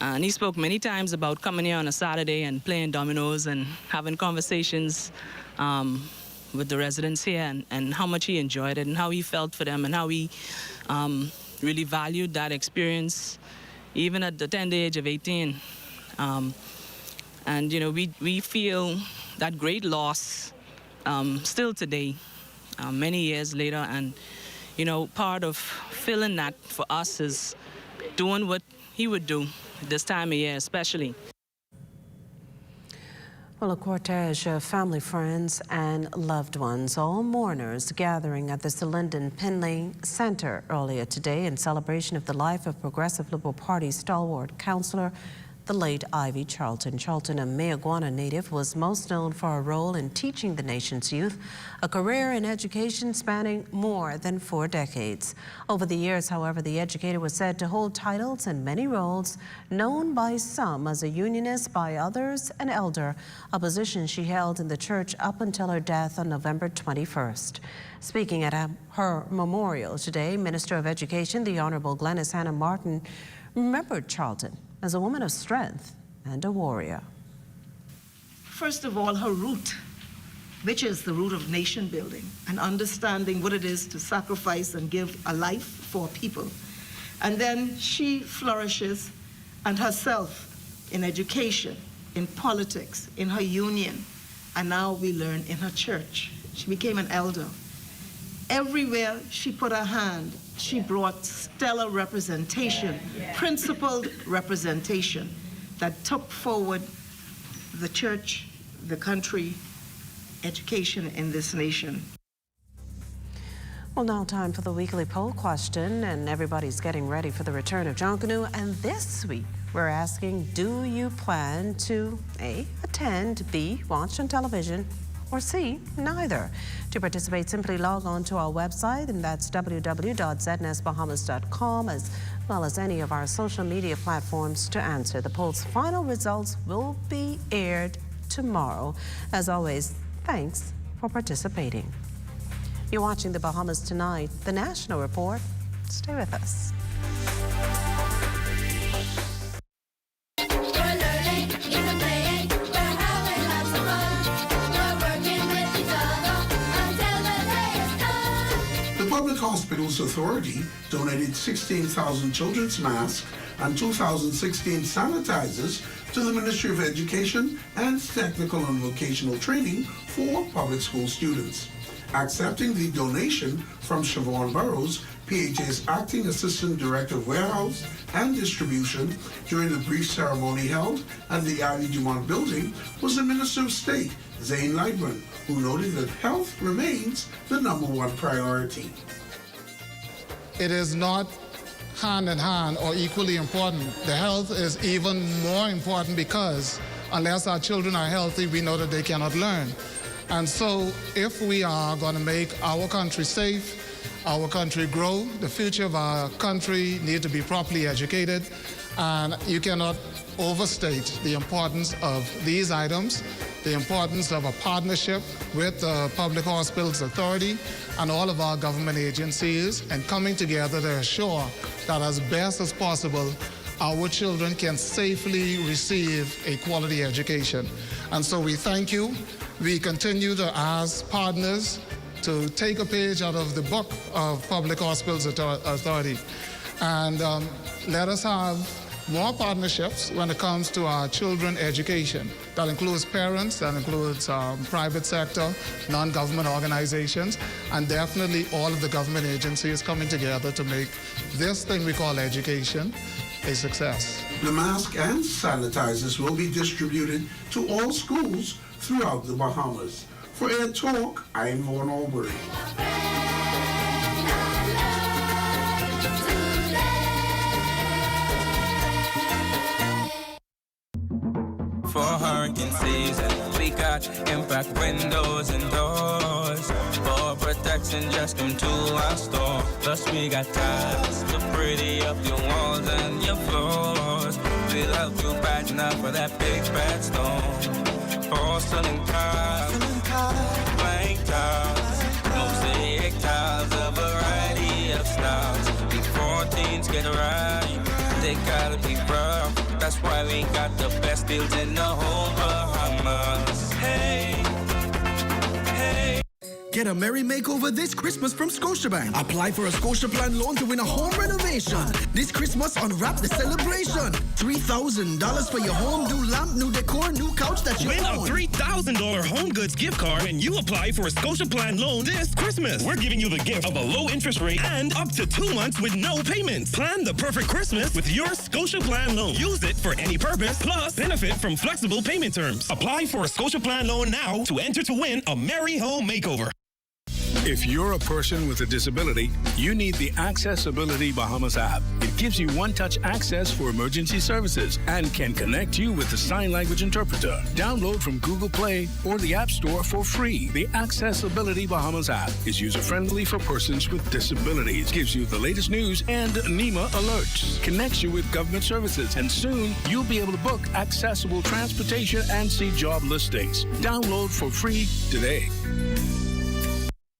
And he spoke many times about coming here on a Saturday and playing dominoes and having conversations with the residents here, and how much he enjoyed it and how he felt for them and how he really valued that experience, even at the tender age of 18. And, you know, we feel that great loss still today, many years later. And, you know, part of feeling that for us is doing what he would do this time of year especially. Well, a cortege of family, friends, and loved ones, all mourners, gathering at the Linden Pinley Center earlier today in celebration of the life of Progressive Liberal Party stalwart councillor, the late Ivy Charlton. Charlton, a Mayaguana native, was most known for a role in teaching the nation's youth, a career in education spanning more than 4 decades. Over the years, however, the educator was said to hold titles and many roles, known by some as a unionist, by others an elder, a position she held in the church up until her death on November 21st. Speaking at her memorial today, Minister of Education, the Honorable Glenys Hannah Martin, remembered Charlton as a woman of strength and a warrior. First of all, her root, which is the root of nation building and understanding what it is to sacrifice and give a life for people. And then she flourishes and herself in education, in politics, in her union, and now we learn in her church. She became an elder. Everywhere she put her hand, she brought stellar representation, principled representation that took forward the church, the country, education in this nation. Well, now time for the weekly poll question, and everybody's getting ready for the return of Junkanoo. And this week, we're asking, do you plan to A, attend, B, watch on television, or C, neither? To participate, simply log on to our website, and that's www.znesbahamas.com, as well as any of our social media platforms to answer. The poll's final results will be aired tomorrow. As always, thanks for participating. You're watching the Bahamas Tonight, the National Report. Stay with us. Public Hospitals Authority donated 16,000 children's masks and 2,016 sanitizers to the Ministry of Education and Technical and Vocational Training for public school students. Accepting the donation from Siobhan Burrows, PHA's Acting Assistant Director of Warehouse and Distribution, during the brief ceremony held at the Ali Dumont Building was the Minister of State, Zane Lightman, who noted that health remains the #1 priority. It is not hand in hand or equally important. The health is even more important because unless our children are healthy, we know that they cannot learn. And so if we are going to make our country safe, our country grow, the future of our country need to be properly educated, and you cannot overstate the importance of these items, the importance of a partnership with the Public Hospitals Authority and all of our government agencies, and coming together to ensure that as best as possible, our children can safely receive a quality education. And so we thank you. We continue to ask partners to take a page out of the book of Public Hospitals Authority and let us have more partnerships when it comes to our children education. That includes parents, that includes private sector, non-government organizations, and definitely all of the government agencies coming together to make this thing we call education a success. The masks and sanitizers will be distributed to all schools throughout the Bahamas. For Air Talk, I'm Vaughn Albury. For hurricane season, we got impact windows and doors. For protection, just come to our store. Plus we got tiles to pretty up your walls and your floors. We'll help you brighten up for that big bad storm. Porcelain tiles, blank tiles, mosaic tiles, a variety of styles. Before teens get right, they gotta be rough. That's why we got the best deals in the whole Bahamas. Hey, hey. Get a merry makeover this Christmas from Scotiabank. Apply for a Scotia Plan loan to win a home renovation. This Christmas, unwrap the celebration. $3,000 for your home, new lamp, new decor, new couch that you win own. a $3,000 home goods gift card when you apply for a Scotia Plan loan this Christmas. We're giving you the gift of a low interest rate and up to 2 months with no payments. Plan the perfect Christmas with your Scotia Plan loan. Use it for any purpose, plus benefit from flexible payment terms. Apply for a Scotia Plan loan now to enter to win a merry home makeover. If you're a person with a disability, you need the Accessibility Bahamas app. It gives you one-touch access for emergency services and can connect you with the sign language interpreter. Download from Google Play or the App Store for free. The Accessibility Bahamas app is user-friendly for persons with disabilities, gives you the latest news and NEMA alerts, connects you with government services, and soon you'll be able to book accessible transportation and see job listings. Download for free today.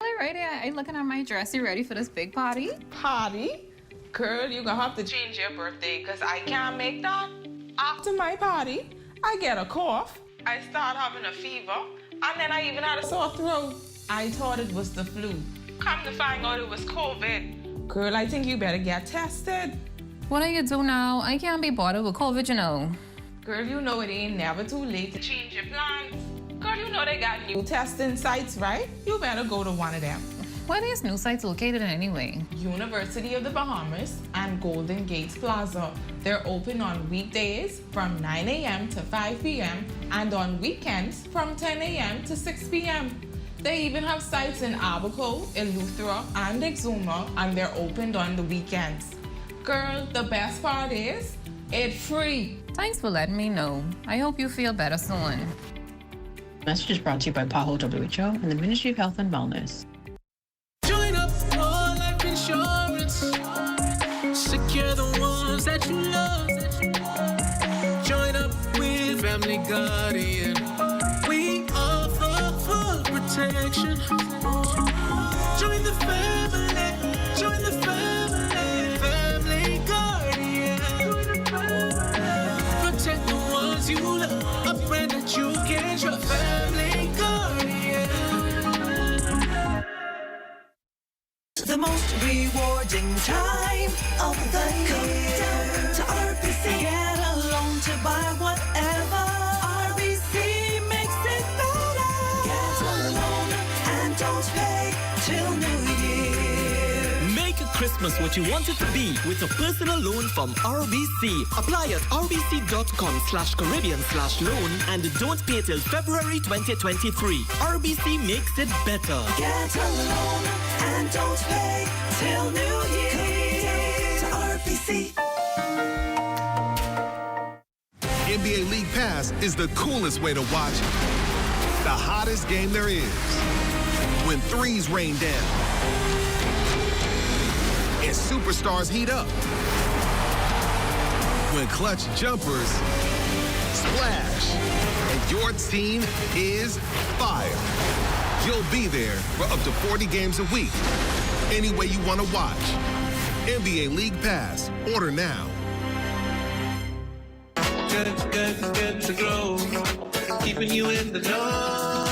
Alrighty, I'm looking at my dress. You ready for this big party? Party? Girl, you're gonna have to change your birthday because I can't make that. After my party, I get a cough, I start having a fever, and then I even had a sore throat. I thought it was the flu. Come to find out it was COVID. Girl, I think you better get tested. What do you do now? I can't be bothered with COVID, you know. Girl, you know it ain't never too late to change your plans. Girl, you know they got new testing sites, right? You better go to one of them. Where are these new sites located anyway? University of the Bahamas and Golden Gates Plaza. They're open on weekdays from 9 a.m. to 5 p.m. and on weekends from 10 a.m. to 6 p.m. They even have sites in Abaco, Eleuthera, and Exuma, and they're opened on the weekends. Girl, the best part is, it's free. Thanks for letting me know. I hope you feel better soon. Message is brought to you by PAHO WHO and the Ministry of Health and Wellness. Join up for life insurance. Secure the ones that you love. Join up with Family Guardian. We offer full protection. Join the family. Join the family. Family Guardian. Protect the ones you love. A friend that you can trust. Family Guardian. The most rewarding time of the year. To RBC, get a loan to buy whatever. RBC makes it better. Get a loan and don't pay till New Year. Make Christmas what you want it to be with a personal loan from RBC. Apply at rbc.com/Caribbean/loan and don't pay till February 2023. RBC makes it better. Get a loan and don't pay till New Year. To RBC. NBA League Pass is the coolest way to watch the hottest game there is. When threes rain down and superstars heat up. When clutch jumpers splash and your team is fire. You'll be there for up to 40 games a week. Any way you want to watch. NBA League Pass. Order now. Good to grow. Keeping you in the know.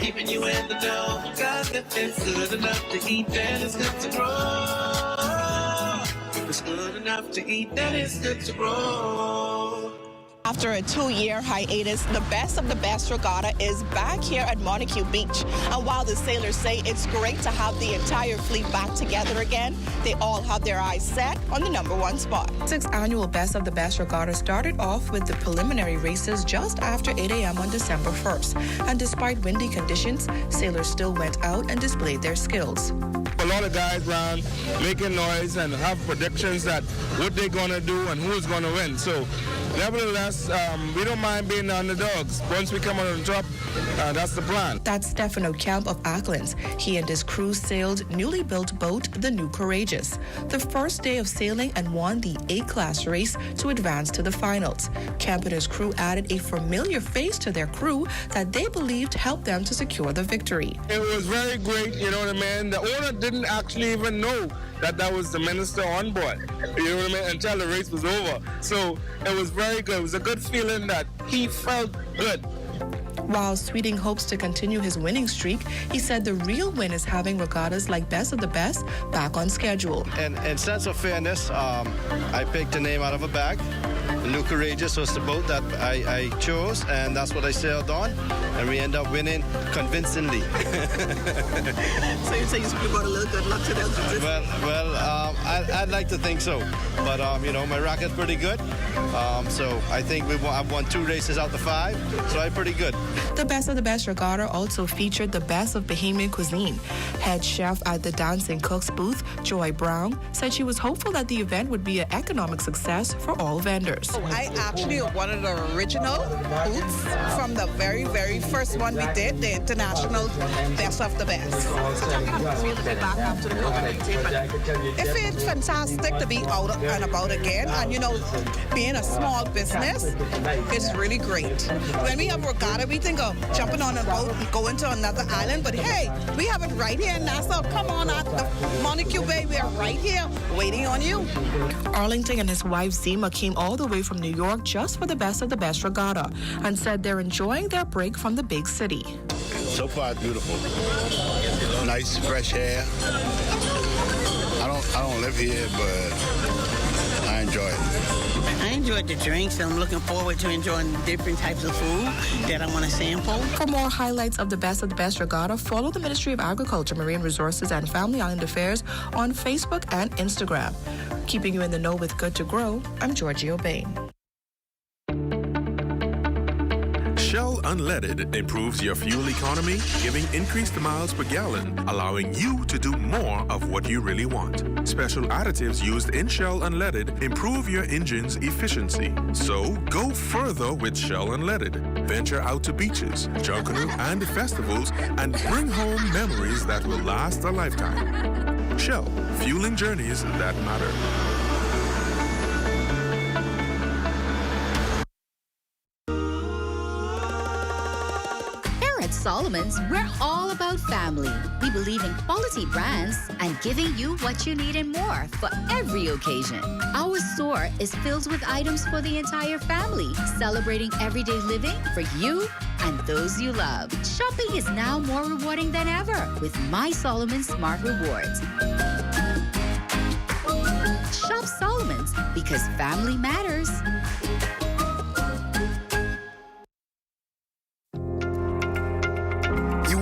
Keeping you in the know. God, it's good enough to eat, and it's good to grow. It's good enough to eat, and it's good to grow. After a 2-year hiatus, the best of the best regatta is back here at Montague Beach. And while the sailors say it's great to have the entire fleet back together again, they all have their eyes set on the #1 spot. 6th annual Best of the Best regatta started off with the preliminary races just after 8 a.m. on December 1st. And despite windy conditions, sailors still went out and displayed their skills. A lot of guys around making noise and have predictions that what they're going to do and who's going to win. So nevertheless, we don't mind being the underdogs. Once we come on the top, that's the plan. That's Stefano Camp of Acklands. He and his crew sailed newly built boat, the New Courageous, the first day of sailing, and won the A-class race to advance to the finals. Camp and his crew added a familiar face to their crew that they believed helped them to secure the victory. It was very great, you know what I mean? The owner didn't actually even know that was the minister on board, you know what I mean, until the race was over. So it was very good. It was a good feeling that he felt good. While Sweeting hopes to continue his winning streak, he said the real win is having regattas like Best of the Best back on schedule. And in sense of fairness, I picked a name out of a bag. New Courageous was the boat that I chose, and that's what I sailed on, and we end up winning convincingly. So you say you brought a little good luck to them? I'd like to think so, but you know, my racket's pretty good, so I think I've won 2 races out of 5, so I'm pretty good. The Best of the Best Regatta also featured the best of Bahamian cuisine. Head chef at the Dancing Cooks booth, Joy Brown, said she was hopeful that the event would be an economic success for all vendors. I actually one of the original booths from the very, very first one we did, the International Best of the Best. It feels fantastic to be out and about again, and you know, being a small business is really great. When we have regatta, we think of jumping on a boat and going to another island, but hey, we have it right here in Nassau. Come on out the Montague Bay, we are right here waiting on you. Arlington and his wife Zima came all the way from New York just for the Best of the Best Regatta and said they're enjoying their break from the big city. So far, it's beautiful. Nice, fresh air. I don't live here, but I enjoy it. I enjoyed the drinks, and I'm looking forward to enjoying different types of food that I want to sample. For more highlights of the Best Regatta, follow the Ministry of Agriculture, Marine Resources, and Family Island Affairs on Facebook and Instagram. Keeping you in the know with Good to Grow, I'm Georgie O'Bain. Shell Unleaded improves your fuel economy, giving increased miles per gallon, allowing you to do more of what you really want. Special additives used in Shell Unleaded improve your engine's efficiency. So go further with Shell Unleaded. Venture out to beaches, Junkanoo, and festivals and bring home memories that will last a lifetime. Shell, fueling journeys that matter. Solomon's, we're all about family. We believe in quality brands and giving you what you need and more for every occasion. Our store is filled with items for the entire family, celebrating everyday living for you and those you love. Shopping is now more rewarding than ever with My Solomon's Smart Rewards. Shop Solomon's because family matters.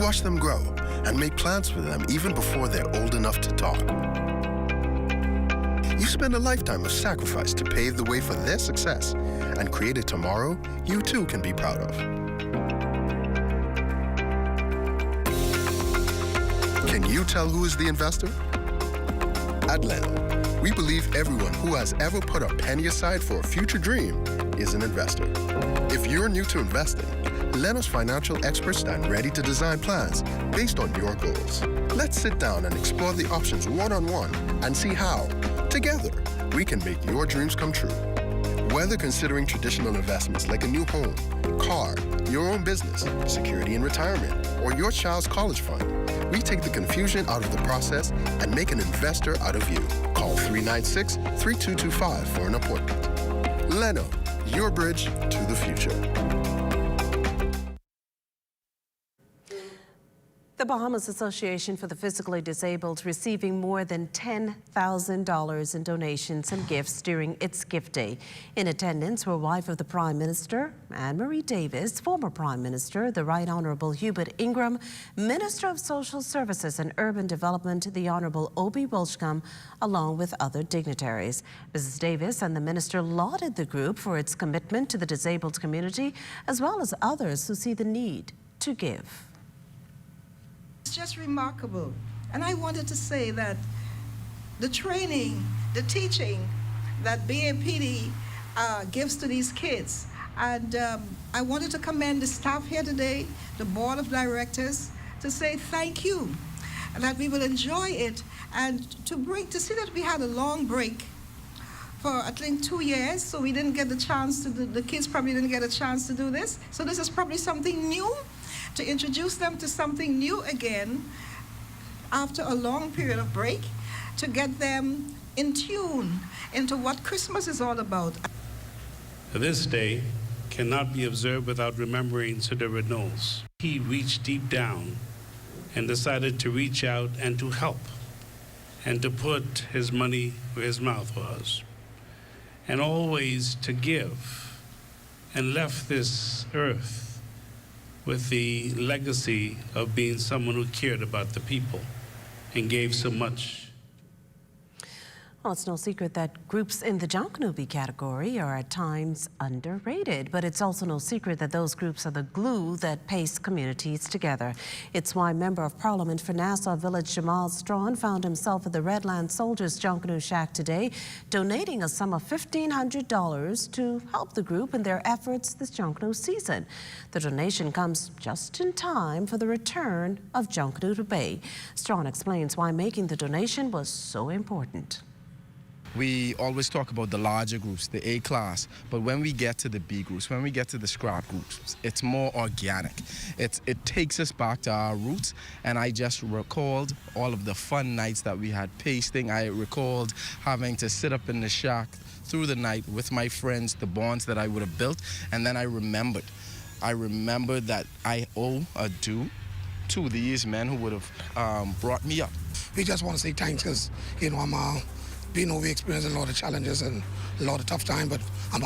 Watch them grow and make plans for them even before they're old enough to talk. You spend a lifetime of sacrifice to pave the way for their success and create a tomorrow you too can be proud of. Can you tell who is the investor? At Leno, we believe everyone who has ever put a penny aside for a future dream is an investor. If you're new to investing, Leno's financial experts stand ready to design plans based on your goals. Let's sit down and explore the options one-on-one and see how, together, we can make your dreams come true. Whether considering traditional investments like a new home, car, your own business, security in retirement, or your child's college fund, we take the confusion out of the process and make an investor out of you. Call 396-3225 for an appointment. Leno, your bridge to the future. The Bahamas Association for the Physically Disabled receiving more than $10,000 in donations and gifts during its gift day. In attendance were wife of the Prime Minister, Anne-Marie Davis, former Prime Minister, the Right Honourable Hubert Ingram, Minister of Social Services and Urban Development, the Honourable Obi Wilchcombe, along with other dignitaries. Mrs. Davis and the Minister lauded the group for its commitment to the disabled community, as well as others who see the need to give. It's just remarkable. And I wanted to say that the training, the teaching that BAPD gives to these kids, and I wanted to commend the staff here today, the board of directors, to say thank you, and that we will enjoy it, and to see that we had a long break for I think 2 years, so we didn't get the chance to the kids probably didn't get a chance to do this. So this is probably something new, to introduce them to something new again after a long period of break, to get them in tune into what Christmas is all about. This day cannot be observed without remembering Sir David Knowles. He reached deep down and decided to reach out and to help and to put his money where his mouth was. and always to give, and left this earth with the legacy of being someone who cared about the people and gave so much. Well, it's no secret that groups in the Junkanoo category are at times underrated, but it's also no secret that those groups are the glue that paste communities together. It's why Member of Parliament for Nassau Village Jamal Strawn found himself at the Redland Soldiers Junkanoo Shack today, donating a sum of $1,500 to help the group in their efforts this Junkanoo season. The donation comes just in time for the return of Junkanoo to Bay. Strawn explains why making the donation was so important. We always talk about the larger groups, the A class, but when we get to the B groups, when we get to the scrap groups, it's more organic. It takes us back to our roots, and I just recalled all of the fun nights that we had pasting. I recalled having to sit up in the shack through the night with my friends, the bonds that I would have built, and then I remembered that I owe a due to these men who would have brought me up. We just want to say thanks because, you know, I'm being over experiencing a lot of challenges and a lot of tough time, but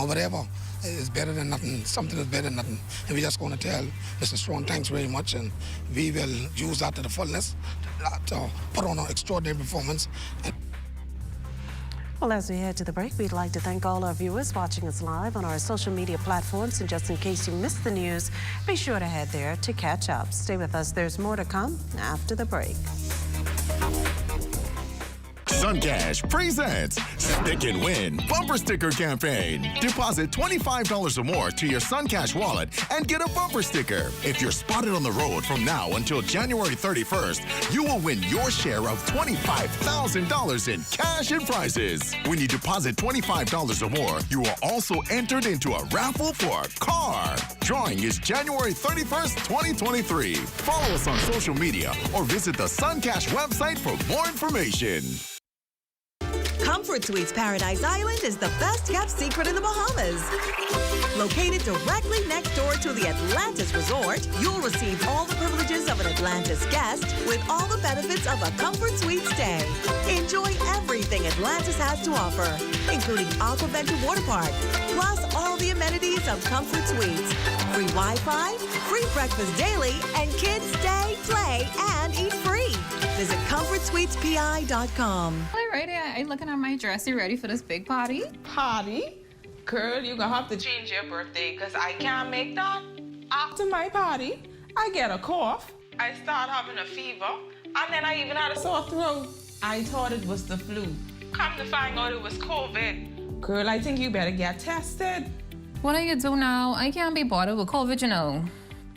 whatever is better than nothing. Something is better than nothing. And we just going to tell Mr. Strawn thanks very much, and we will use that to the fullness to put on an extraordinary performance. Well, as we head to the break, we'd like to thank all our viewers watching us live on our social media platforms. And just in case you missed the news, be sure to head there to catch up. Stay with us. There's more to come after the break. Suncash presents Stick and Win Bumper Sticker Campaign. Deposit $25 or more to your Suncash wallet and get a bumper sticker. If you're spotted on the road from now until January 31st, you will win your share of $25,000 in cash and prizes. When you deposit $25 or more, you are also entered into a raffle for a car. Drawing is January 31st, 2023. Follow us on social media or visit the Suncash website for more information. Comfort Suites Paradise Island is the best-kept secret in the Bahamas. Located directly next door to the Atlantis Resort, you'll receive all the privileges of an Atlantis guest with all the benefits of a Comfort Suite stay. Enjoy everything Atlantis has to offer, including Aquaventure Water Park, plus all the amenities of Comfort Suites. Free Wi-Fi, free breakfast daily, and kids stay, play, and eat free. Visit ComfortSuitesPI.com. Alrighty, I'm looking at my dress. You ready for this big party? Party? Girl, you're gonna have to change your birthday because I can't make that. After my party, I get a cough, I start having a fever, and then I even had a sore throat. I thought it was the flu. Come to find out it was COVID. Girl, I think you better get tested. What do you do now? I can't be bothered with COVID, you know.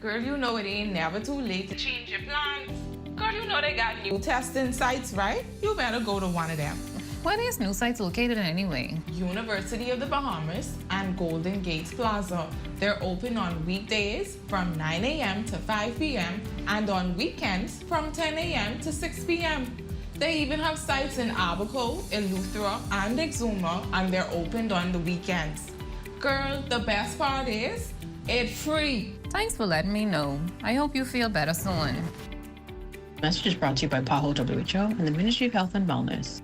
Girl, you know it ain't never too late to change your plans. Girl, you know they got new testing sites, right? You better go to one of them. Where are these new sites located anyway? University of the Bahamas and Golden Gate Plaza. They're open on weekdays from 9 a.m. to 5 p.m. and on weekends from 10 a.m. to 6 p.m. They even have sites in Abaco, Eleuthera, and Exuma, and they're opened on the weekends. Girl, the best part is, it's free. Thanks for letting me know. I hope you feel better soon. Message is brought to you by Bahama WHO and the Ministry of Health and Wellness.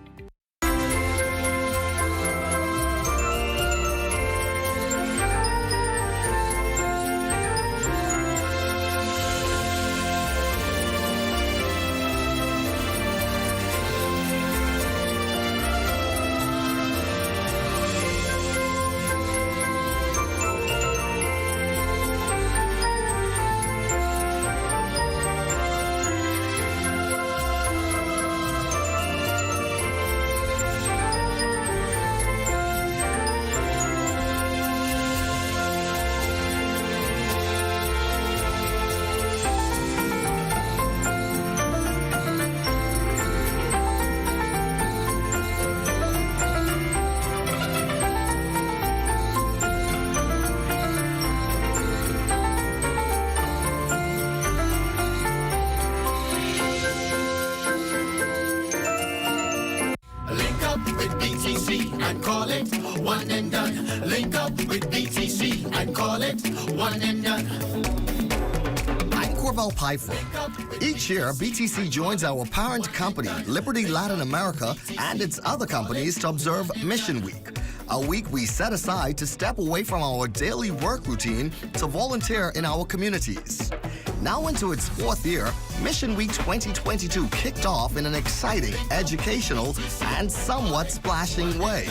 and call it one and done. Link up with BTC and call it one and done. Corval Pyford. Each year, BTC joins our parent company, Liberty Latin America, and its other companies to observe Mission Week, a week we set aside to step away from our daily work routine to volunteer in our communities. Now into its fourth year, Mission Week 2022 kicked off in an exciting, educational, and somewhat splashing way.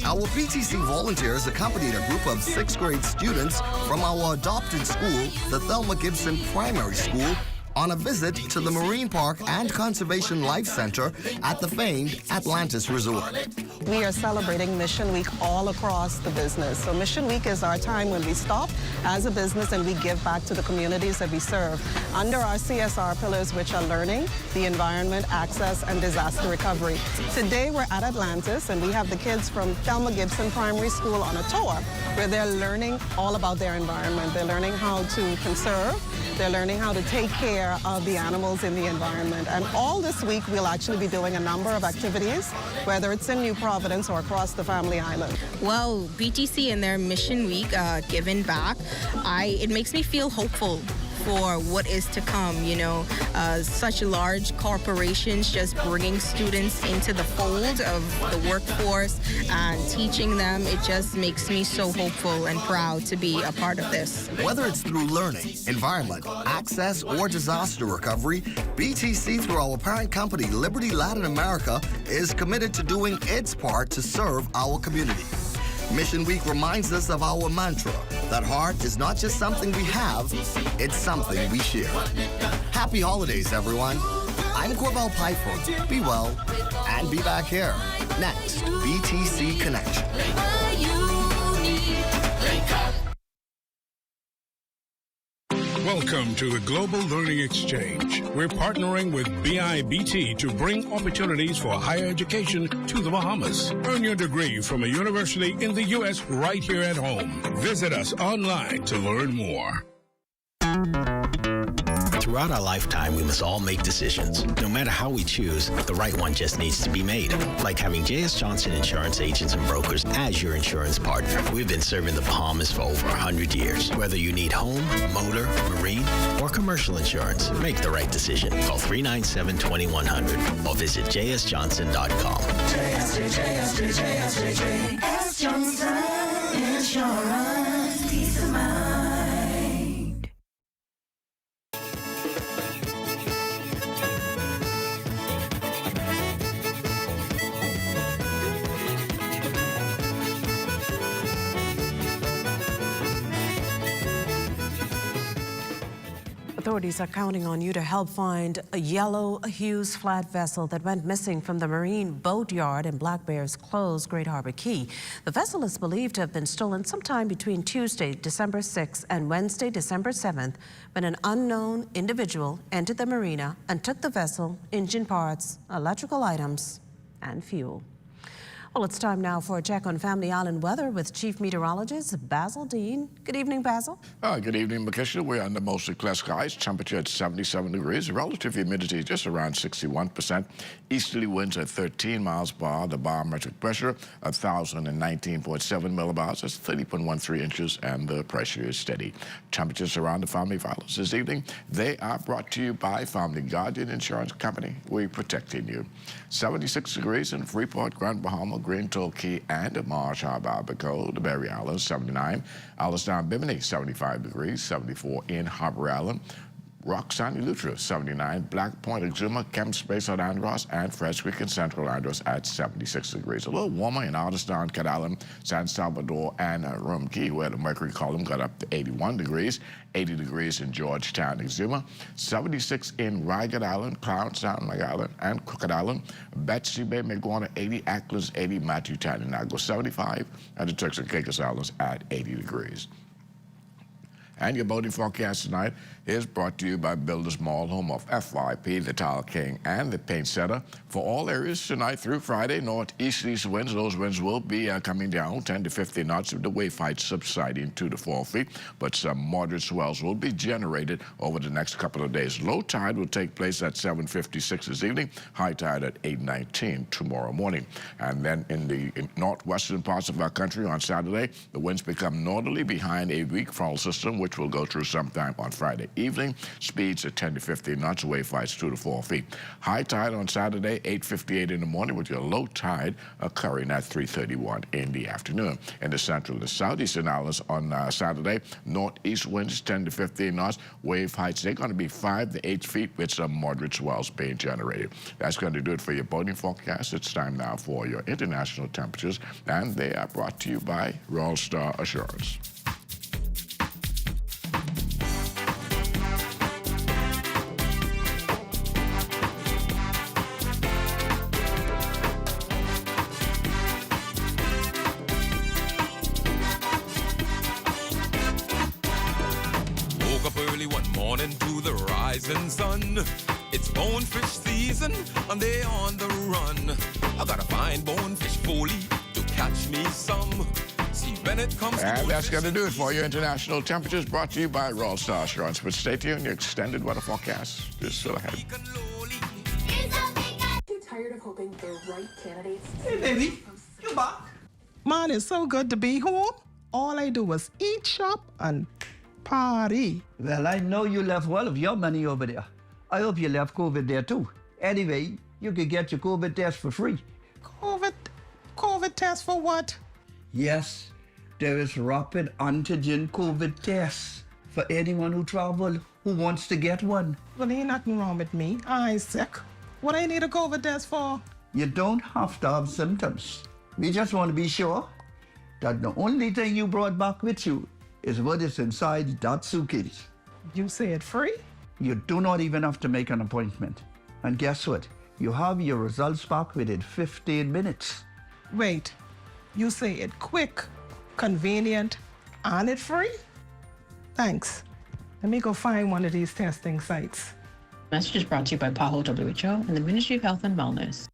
Our BTC volunteers accompanied a group of 6th grade students from our adopted school, the Thelma Gibson Primary School, on a visit to the Marine Park and Conservation Life Center at the famed Atlantis Resort. We are celebrating Mission Week all across the business. So Mission Week is our time when we stop as a business and we give back to the communities that we serve under our CSR pillars, which are learning, the environment, access, and disaster recovery. Today we're at Atlantis and we have the kids from Thelma Gibson Primary School on a tour where they're learning all about their environment. They're learning how to conserve. They're learning how to take care of the animals in the environment. And all this week, we'll actually be doing a number of activities, whether it's in New Providence or across the Family Island. Well, BTC in their Mission Week, giving back, it makes me feel hopeful for what is to come, you know, such large corporations just bringing students into the fold of the workforce and teaching them. It just makes me so hopeful and proud to be a part of this. Whether it's through learning, environment, access, or disaster recovery, BTC, through our parent company, Liberty Latin America, is committed to doing its part to serve our community. Mission Week reminds us of our mantra, that heart is not just something we have, it's something we share. Happy holidays, everyone. I'm Corval Pyford. Be well and be back here. Next, BTC Connection. Welcome to the Global Learning Exchange. We're partnering with BIBT to bring opportunities for higher education to the Bahamas. Earn your degree from a university in the U.S. right here at home. Visit us online to learn more. Throughout our lifetime, we must all make decisions. No matter how we choose, the right one just needs to be made. Like having J.S. Johnson Insurance Agents and Brokers as your insurance partner. We've been serving the Bahamas for over 100 years. Whether you need home, motor, marine, or commercial insurance, make the right decision. Call 397-2100 or visit jsjohnson.com. JS Johnson Insurance, peace of mind. Authorities are counting on you to help find a yellow Hughes flat vessel that went missing from the Marine Boat Yard in Black Bear's closed Great Harbor Key. The vessel is believed to have been stolen sometime between Tuesday, December 6th and Wednesday, December 7th, when an unknown individual entered the marina and took the vessel, engine parts, electrical items, and fuel. Well, it's time now for a check on Family Island weather with Chief Meteorologist Basil Dean. Good evening, Basil. Good evening, Makisha. We're under mostly clear skies. Temperature at 77 degrees. Relative humidity just around 61%. Easterly winds at 13 miles per hour. The barometric pressure 1,019.7 millibars. That's 30.13 inches, and the pressure is steady. Temperatures around the Family Islands this evening. They are brought to you by Family Guardian Insurance Company. We're protecting you. 76 degrees in Freeport, Grand Bahama, Green Key, and Marsh Harbor, Abaco, the Berry Islands, 79. Alistown, Bimini, 75 degrees, 74 in Harbor Island. Rock San Lutra, 79. Black Point, Exuma, Kemp Space at Andros, and Fresh Creek in Central Andros at 76 degrees. A little warmer in Alderstown, Cat Island, San Salvador, and Rum Key, where the mercury column got up to 81 degrees. 80 degrees in Georgetown, Exuma. 76 in Regatta Island, Clownstown, Long Island, and Crooked Island. Betsy Bay, Maguana, 80. Acklands, 80. Matthew Town, and Nago, 75. And the Turks and Caicos Islands at 80 degrees. And your boating forecast tonight is brought to you by Builders Mall, home of FYP, the Tile King, and the Paint Setter. For all areas tonight through Friday, northeast winds. Those winds will be coming down 10 to 15 knots with the wave height subsiding 2 to 4 feet. But some moderate swells will be generated over the next couple of days. Low tide will take place at 7:56 this evening. High tide at 8:19 tomorrow morning. And then in the northwestern parts of our country on Saturday, the winds become northerly behind a weak frontal system, which which will go through sometime on Friday evening. Speeds at 10 to 15 knots, wave heights 2 to 4 feet. High tide on Saturday, 8:58 in the morning, with your low tide occurring at 3:31 in the afternoon. In the central and southeastern islands on Saturday, northeast winds 10 to 15 knots, wave heights, they're going to be 5 to 8 feet with some moderate swells being generated. That's going to do it for your boating forecast. It's time now for your international temperatures, and they are brought to you by Royal Star Assurance. Woke up early one morning to the rising sun. It's bonefish season and they on the run. I gotta find bonefish fully to catch me some. See when it comes to And that's going to do it for your international temperatures, brought to you by Royal Star Assurance. But stay tuned, your extended weather forecast is still ahead. You tired of hoping the right candidates? Hey, baby, you back? Man, it's so good to be home. All I do is eat, shop, and party. Well, I know you left well of your money over there. I hope you left COVID there too. Anyway, you could get your COVID test for free. COVID test for what? Yes, there is rapid antigen COVID tests for anyone who travel who wants to get one. Well, ain't nothing wrong with me. I ain't sick. What I need a COVID test for? You don't have to have symptoms. We just want to be sure that the only thing you brought back with you is what is inside that suitcase. You say it free? You do not even have to make an appointment. And guess what? You have your results back within 15 minutes. Wait, you say it quick, convenient, and it free? Thanks. Let me go find one of these testing sites. Message is brought to you by PAHO WHO and the Ministry of Health and Wellness.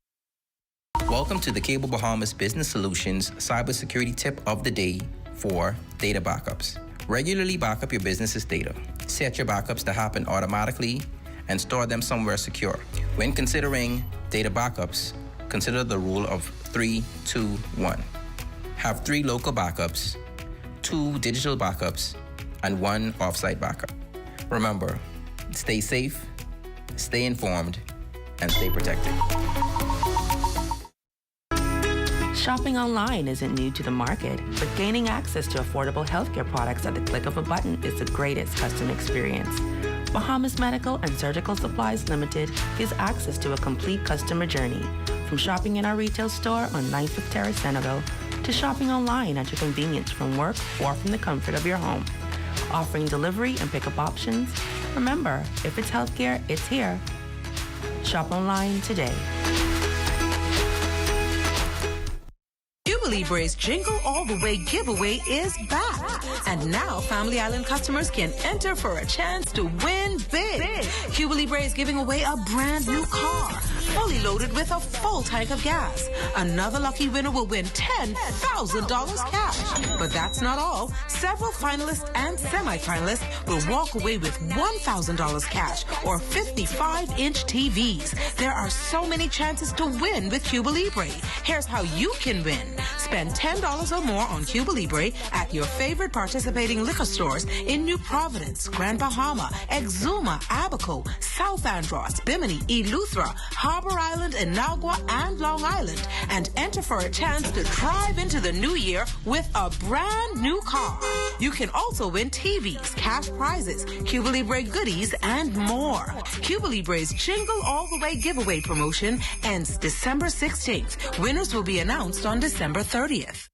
Welcome to the Cable Bahamas Business Solutions Cybersecurity Tip of the Day for data backups. Regularly back up your business's data. Set your backups to happen automatically and store them somewhere secure. When considering data backups, consider the rule of 3, 2, 1. Have 3 local backups, 2 digital backups, and 1 offsite backup. Remember, stay safe, stay informed, and stay protected. Shopping online isn't new to the market, but gaining access to affordable healthcare products at the click of a button is the greatest customer experience. Bahamas Medical and Surgical Supplies Limited gives access to a complete customer journey, from shopping in our retail store on 9th Terrace, Senegal, to shopping online at your convenience from work or from the comfort of your home. Offering delivery and pickup options. Remember, if it's healthcare, it's here. Shop online today. Libre's Jingle All the Way giveaway is back. And now Family Island customers can enter for a chance to win big. Cuba Libre is giving away a brand new car, fully loaded with a full tank of gas. Another lucky winner will win $10,000 cash. But that's not all. Several finalists and semi-finalists will walk away with $1,000 cash or 55-inch TVs. There are so many chances to win with Cuba Libre. Here's how you can win. Spend $10 or more on Cuba Libre at your favorite participating liquor stores in New Providence, Grand Bahama, Exuma, Abaco, South Andros, Bimini, Eleuthera, Harbor Island, Inagua, and Long Island, and enter for a chance to drive into the new year with a brand new car. You can also win TVs, cash prizes, Cuba Libre goodies, and more. Cuba Libre's Jingle All the Way giveaway promotion ends December 16th. Winners will be announced on December 30th.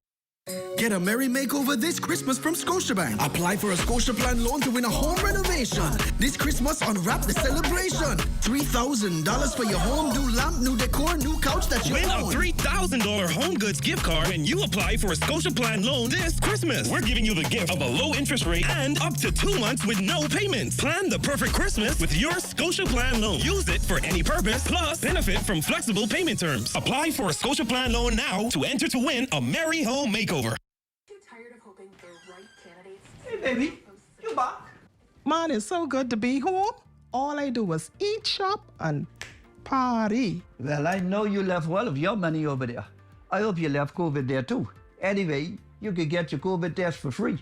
Get a merry makeover this Christmas from Scotiabank. Apply for a Scotiaplan loan to win a home renovation. This Christmas, unwrap the celebration. $3,000 for your home, new lamp, new decor, new couch that you win own. Win a $3,000 home goods gift card when you apply for a Scotiaplan loan this Christmas. We're giving you the gift of a low interest rate and up to 2 months with no payments. Plan the perfect Christmas with your Scotiaplan loan. Use it for any purpose, plus benefit from flexible payment terms. Apply for a Scotiaplan loan now to enter to win a merry home makeover. Hey, baby, you back? Man, it's so good to be home. All I do is eat, shop, and party. Well, I know you left well of your money over there. I hope you left COVID there too. Anyway, you could get your COVID test for free.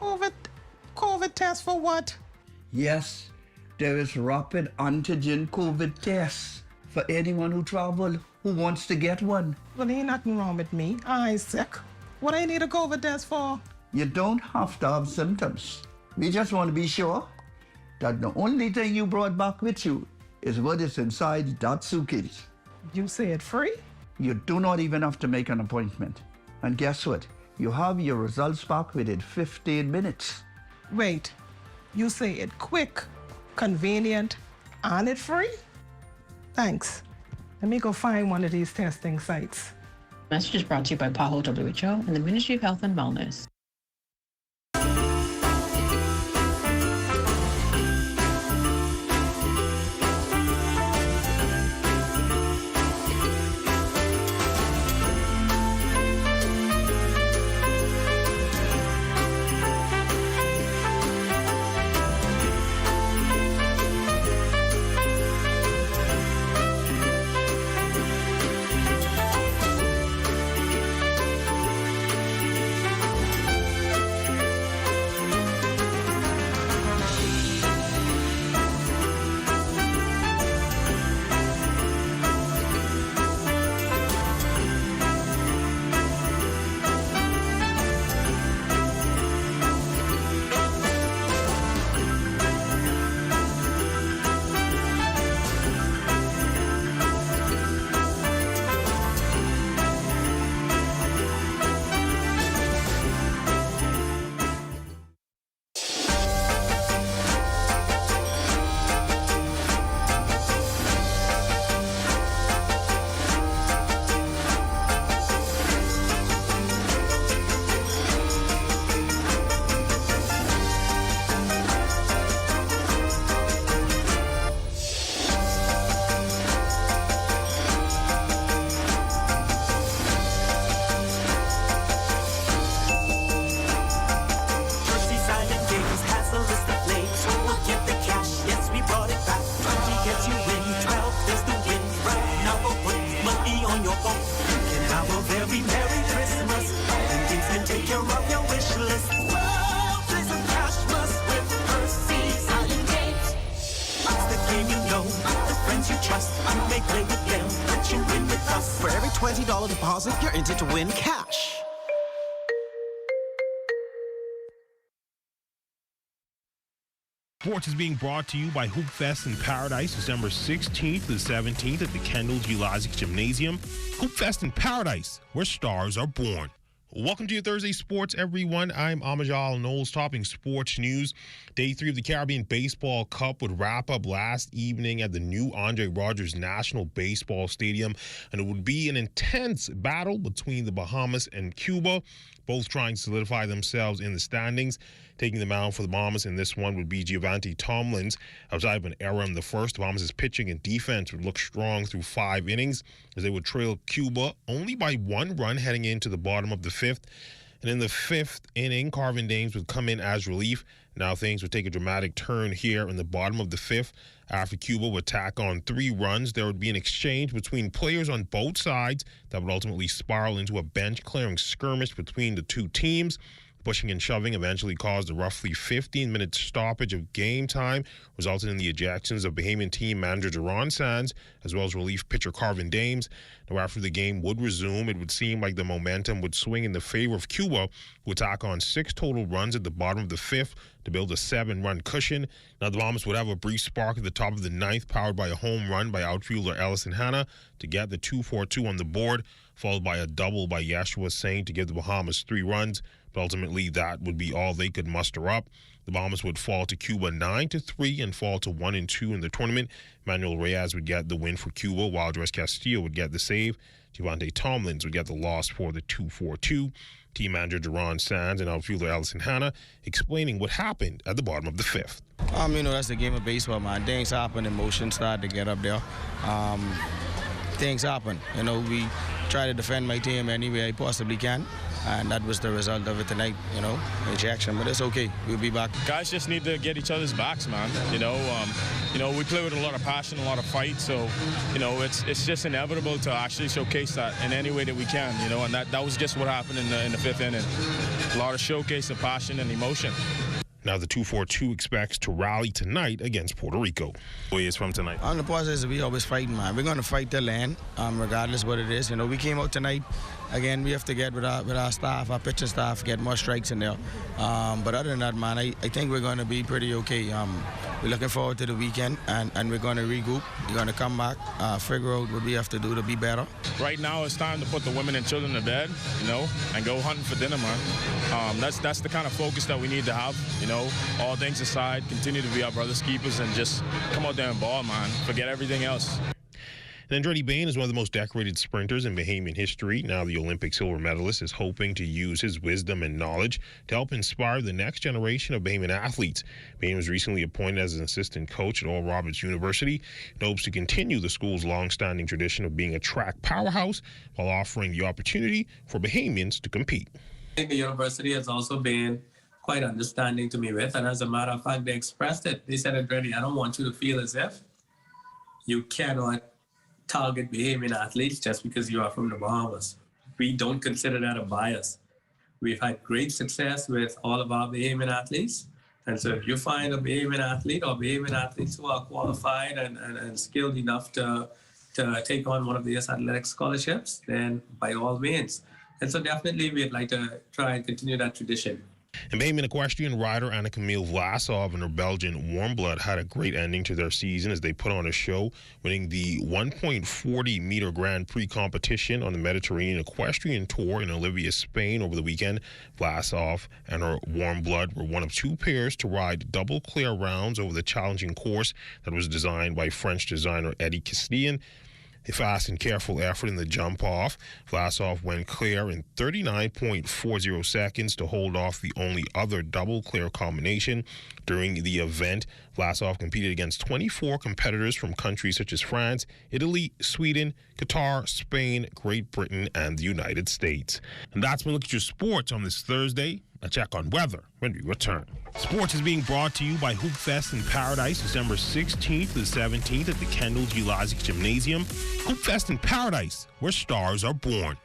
COVID COVID test for what? Yes, there is rapid antigen COVID tests for anyone who travel who wants to get one. Well, ain't nothing wrong with me. I ain't sick. What I need a COVID test for? You don't have to have symptoms. We just want to be sure that the only thing you brought back with you is what is inside that suitcase. You say it free? You do not even have to make an appointment. And guess what? You have your results back within 15 minutes. Wait, you say it quick, convenient, and it free? Thanks. Let me go find one of these testing sites. Message is brought to you by Bahama WHO and the Ministry of Health and Wellness. For every $20 deposit, you're entered to win cash. Sports is being brought to you by Hoop Fest in Paradise, December 16th to the 17th at the Kendall Geologic Gymnasium. Hoop Fest in Paradise, where stars are born. Welcome to your Thursday Sports, everyone. I'm Amajal Knowles, topping sports news. Day 3 of the Caribbean Baseball Cup would wrap up last evening at the new Andre Rogers National Baseball Stadium, and it would be an intense battle between the Bahamas and Cuba, both trying to solidify themselves in the standings. Taking the mound for the Bahamas in this one would be Giovanni Tomlins. Outside of an error in the first, the Bahamas' pitching and defense would look strong through 5 innings as they would trail Cuba only by 1 run heading into the bottom of the 5th. And in the 5th inning, Carvin Dames would come in as relief. Now things would take a dramatic turn here in the bottom of the 5th. After Cuba would tack on 3 runs, there would be an exchange between players on both sides that would ultimately spiral into a bench-clearing skirmish between the two teams. Pushing and shoving eventually caused a roughly 15-minute stoppage of game time, resulting in the ejections of Bahamian team manager Jerron Sands, as well as relief pitcher Carvin Dames. Now, after the game would resume, it would seem like the momentum would swing in the favor of Cuba, who would tack on 6 total runs at the bottom of the 5th to build a 7-run cushion. Now, the Bahamas would have a brief spark at the top of the 9th, powered by a home run by outfielder Ellison Hanna to get the 2-4-2 on the board, followed by a double by Yeshua Saint to give the Bahamas 3 runs. But ultimately, that would be all they could muster up. The Bahamas would fall to Cuba 9-3 and fall to 1-2 in the tournament. Manuel Reyes would get the win for Cuba, while Andres Castillo would get the save. Giovanni Tomlins would get the loss for the 2-4-2. Team manager Jerron Sands and outfielder Ellison Hanna explaining what happened at the bottom of the 5th. That's the game of baseball, man. Things happen, emotions start to get up there. Things happen. We try to defend my team any way I possibly can. And that was the result of it tonight, ejection. But it's okay. We'll be back. Guys just need to get each other's backs, man. We play with a lot of passion, a lot of fight. So, it's just inevitable to actually showcase that in any way that we can, And that was just what happened in the 5th inning. A lot of showcase of passion and emotion. Now the 242 expects to rally tonight against Puerto Rico. Is from tonight. On the process, we always fighting, man. We're going to fight the land, regardless what it is. You know, we came out tonight. Again, we have to get with our staff, our pitching staff, get more strikes in there. But other than that, man, I think we're going to be pretty okay. We're looking forward to the weekend, and we're going to regroup. We're going to come back, figure out what we have to do to be better. Right now, it's time to put the women and children to bed, you know, and go hunting for dinner, man. That's the kind of focus that we need to have, you know. All things aside, continue to be our brothers' keepers and just come out there and ball, man. Forget everything else. And Andretti Bain is one of the most decorated sprinters in Bahamian history. Now the Olympic silver medalist is hoping to use his wisdom and knowledge to help inspire the next generation of Bahamian athletes. Bain was recently appointed as an assistant coach at Oral Roberts University and hopes to continue the school's long-standing tradition of being a track powerhouse while offering the opportunity for Bahamians to compete. I think the university has also been quite understanding to me with, and as a matter of fact, they expressed it. They said, Andretti, I don't want you to feel as if you cannot target Bahamian athletes just because you are from the Bahamas. We don't consider that a bias. We've had great success with all of our Bahamian athletes. And so if you find a Bahamian athlete or Bahamian athletes who are qualified and skilled enough to take on one of these athletic scholarships, then by all means. And so definitely we'd like to try and continue that tradition. And Bahamian equestrian rider Anna Camille Vlasov and her Belgian Warm Blood had a great ending to their season as they put on a show, winning the 1.40-meter Grand Prix competition on the Mediterranean Equestrian Tour in Olivia, Spain over the weekend. Vlasov and her Warm Blood were one of two pairs to ride double clear rounds over the challenging course that was designed by French designer Eddie Castillon. A fast and careful effort in the jump-off. Vlasov went clear in 39.40 seconds to hold off the only other double-clear combination. During the event, Vlasov competed against 24 competitors from countries such as France, Italy, Sweden, Qatar, Spain, Great Britain, and the United States. And that's my look at your sports on this Thursday. A check on weather when we return. Sports is being brought to you by Hoop Fest in Paradise, December 16th to the 17th at the Kendall Geologic Gymnasium. Hoop Fest in Paradise, where stars are born.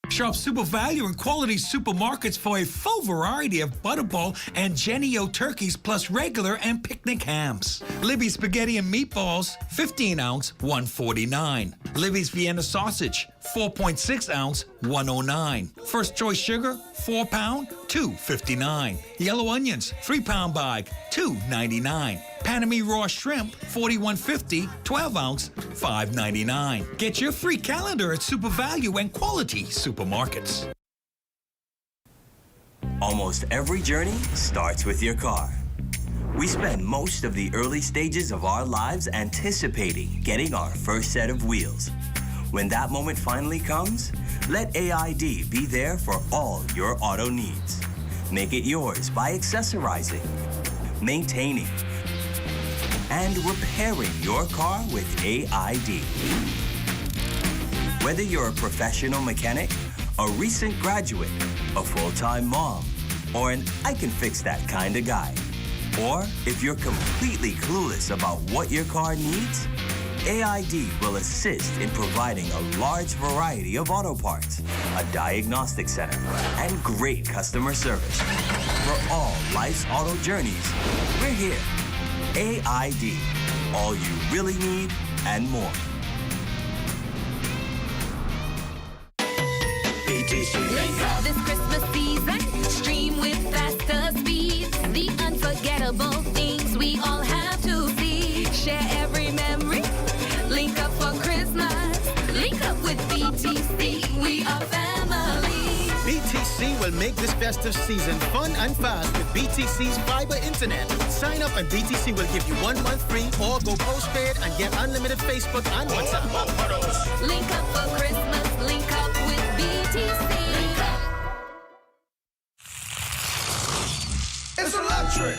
Shop Super Value and Quality Supermarkets for a full variety of Butterball and Jenny-O turkeys plus regular and picnic hams. Libby's Spaghetti and Meatballs, 15-ounce, $1.49. Libby's Vienna Sausage, 4.6-ounce, $1.09. First Choice Sugar, 4-pound, $2.59. Yellow Onions, 3-pound bag, $2.99. Panamie Raw Shrimp, $41.50, 12-ounce, $5.99. Get your free calendar at Super Value and Quality Supermarkets. Almost every journey starts with your car. We spend most of the early stages of our lives anticipating getting our first set of wheels. When that moment finally comes, let AID be there for all your auto needs. Make it yours by accessorizing, maintaining, and repairing your car with AID. Whether you're a professional mechanic, a recent graduate, a full-time mom, or an I can fix that kind of guy. Or if you're completely clueless about what your car needs, AID will assist in providing a large variety of auto parts, a diagnostic center, and great customer service. For all life's auto journeys, we're here. AID, all you really need and more. This Christmas season, stream with faster speeds. The unforgettable things we all have to see. Share every memory. Link up for Christmas. Link up with BTC. We are family. BTC will make this festive season fun and fast with BTC's fiber internet. Sign up and BTC will give you 1 month free or go postpaid and get unlimited Facebook and WhatsApp. Link up for Christmas. Link up with BTC. It's electric.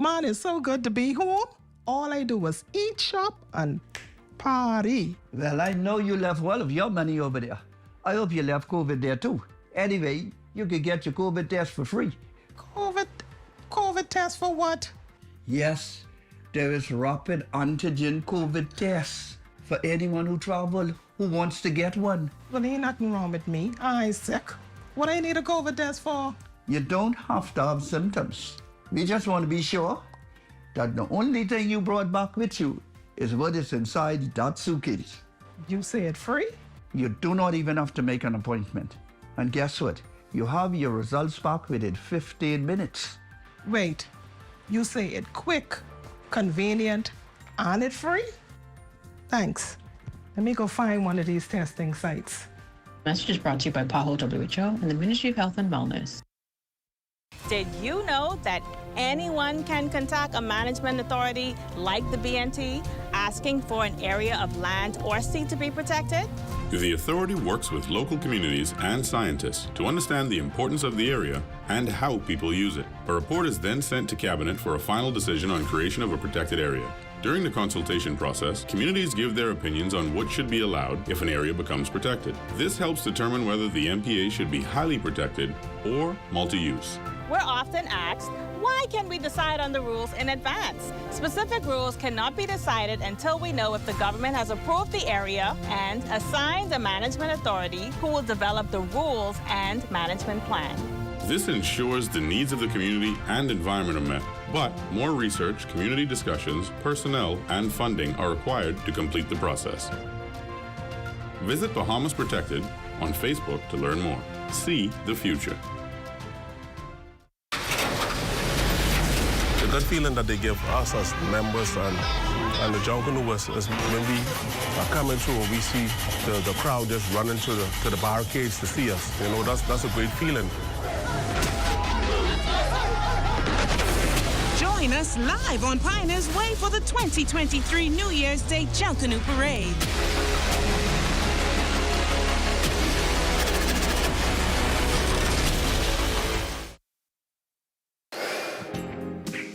Man, it's so good to be home. All I do is eat, shop, and party. Well, I know you left all of your money over there. I hope you left COVID there too. Anyway, you could get your COVID test for free. COVID test for what? Yes, there is rapid antigen COVID tests for anyone who travel who wants to get one. Well, ain't nothing wrong with me. I sick. What I need a COVID test for? You don't have to have symptoms. We just want to be sure that the only thing you brought back with you is what is inside that suitcase. You say it free? You do not even have to make an appointment. And guess what? You have your results back within 15 minutes. Wait, you say it quick, convenient, and it free? Thanks. Let me go find one of these testing sites. Message is brought to you by PAHO WHO and the Ministry of Health and Wellness. Did you know that anyone can contact a management authority like the BNT asking for an area of land or sea to be protected? The authority works with local communities and scientists to understand the importance of the area and how people use it. A report is then sent to Cabinet for a final decision on creation of a protected area. During the consultation process, communities give their opinions on what should be allowed if an area becomes protected. This helps determine whether the MPA should be highly protected or multi-use. We're often asked, why can't we decide on the rules in advance? Specific rules cannot be decided until we know if the government has approved the area and assigned a management authority who will develop the rules and management plan. This ensures the needs of the community and environment are met, but more research, community discussions, personnel, and funding are required to complete the process. Visit Bahamas Protected on Facebook to learn more. See the future. The good feeling that they give us as members and the Junkanoo is when we are coming through and we see the crowd just running to the barricades to see us. You know, that's a great feeling. Join us live on Pioneer's Way for the 2023 New Year's Day Junkanoo Parade.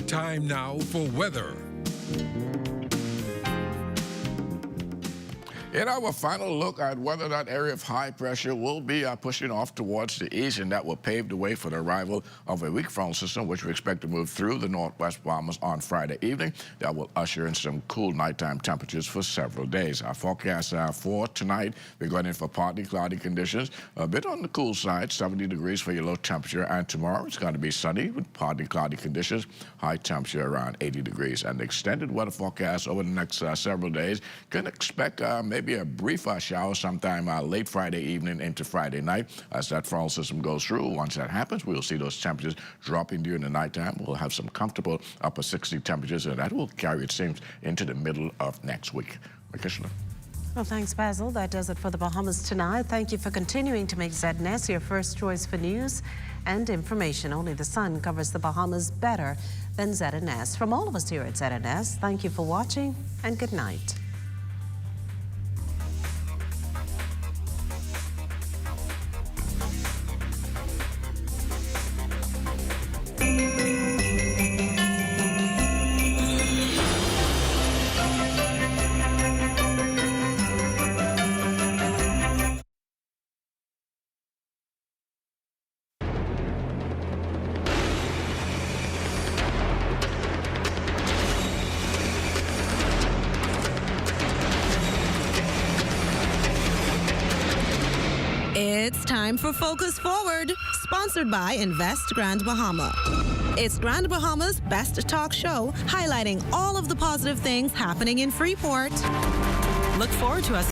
Time now for weather. In our final look at whether that area of high pressure will be pushing off towards the east, and that will pave the way for the arrival of a weak front system, which we expect to move through the northwest Bahamas on Friday evening. That will usher in some cool nighttime temperatures for several days. Our forecast for tonight, we're going in for partly cloudy conditions, a bit on the cool side, 70 degrees for your low temperature, and tomorrow it's going to be sunny with partly cloudy conditions, high temperature around 80 degrees. And the extended weather forecast over the next several days, can expect maybe a brief shower sometime late Friday evening into Friday night as that frontal system goes through. Once that happens, we'll see those temperatures dropping during the nighttime. We'll have some comfortable upper 60 temperatures, and that will carry, it seems, into the middle of next week. Regatta. Well, thanks, Basil. That does it for the Bahamas tonight. Thank you for continuing to make ZNS your first choice for news and information. Only the sun covers the Bahamas better than ZNS. From all of us here at ZNS, thank you for watching and good night. It's time for Focus Forward, sponsored by Invest Grand Bahama. It's Grand Bahama's best talk show, highlighting all of the positive things happening in Freeport. Look forward to us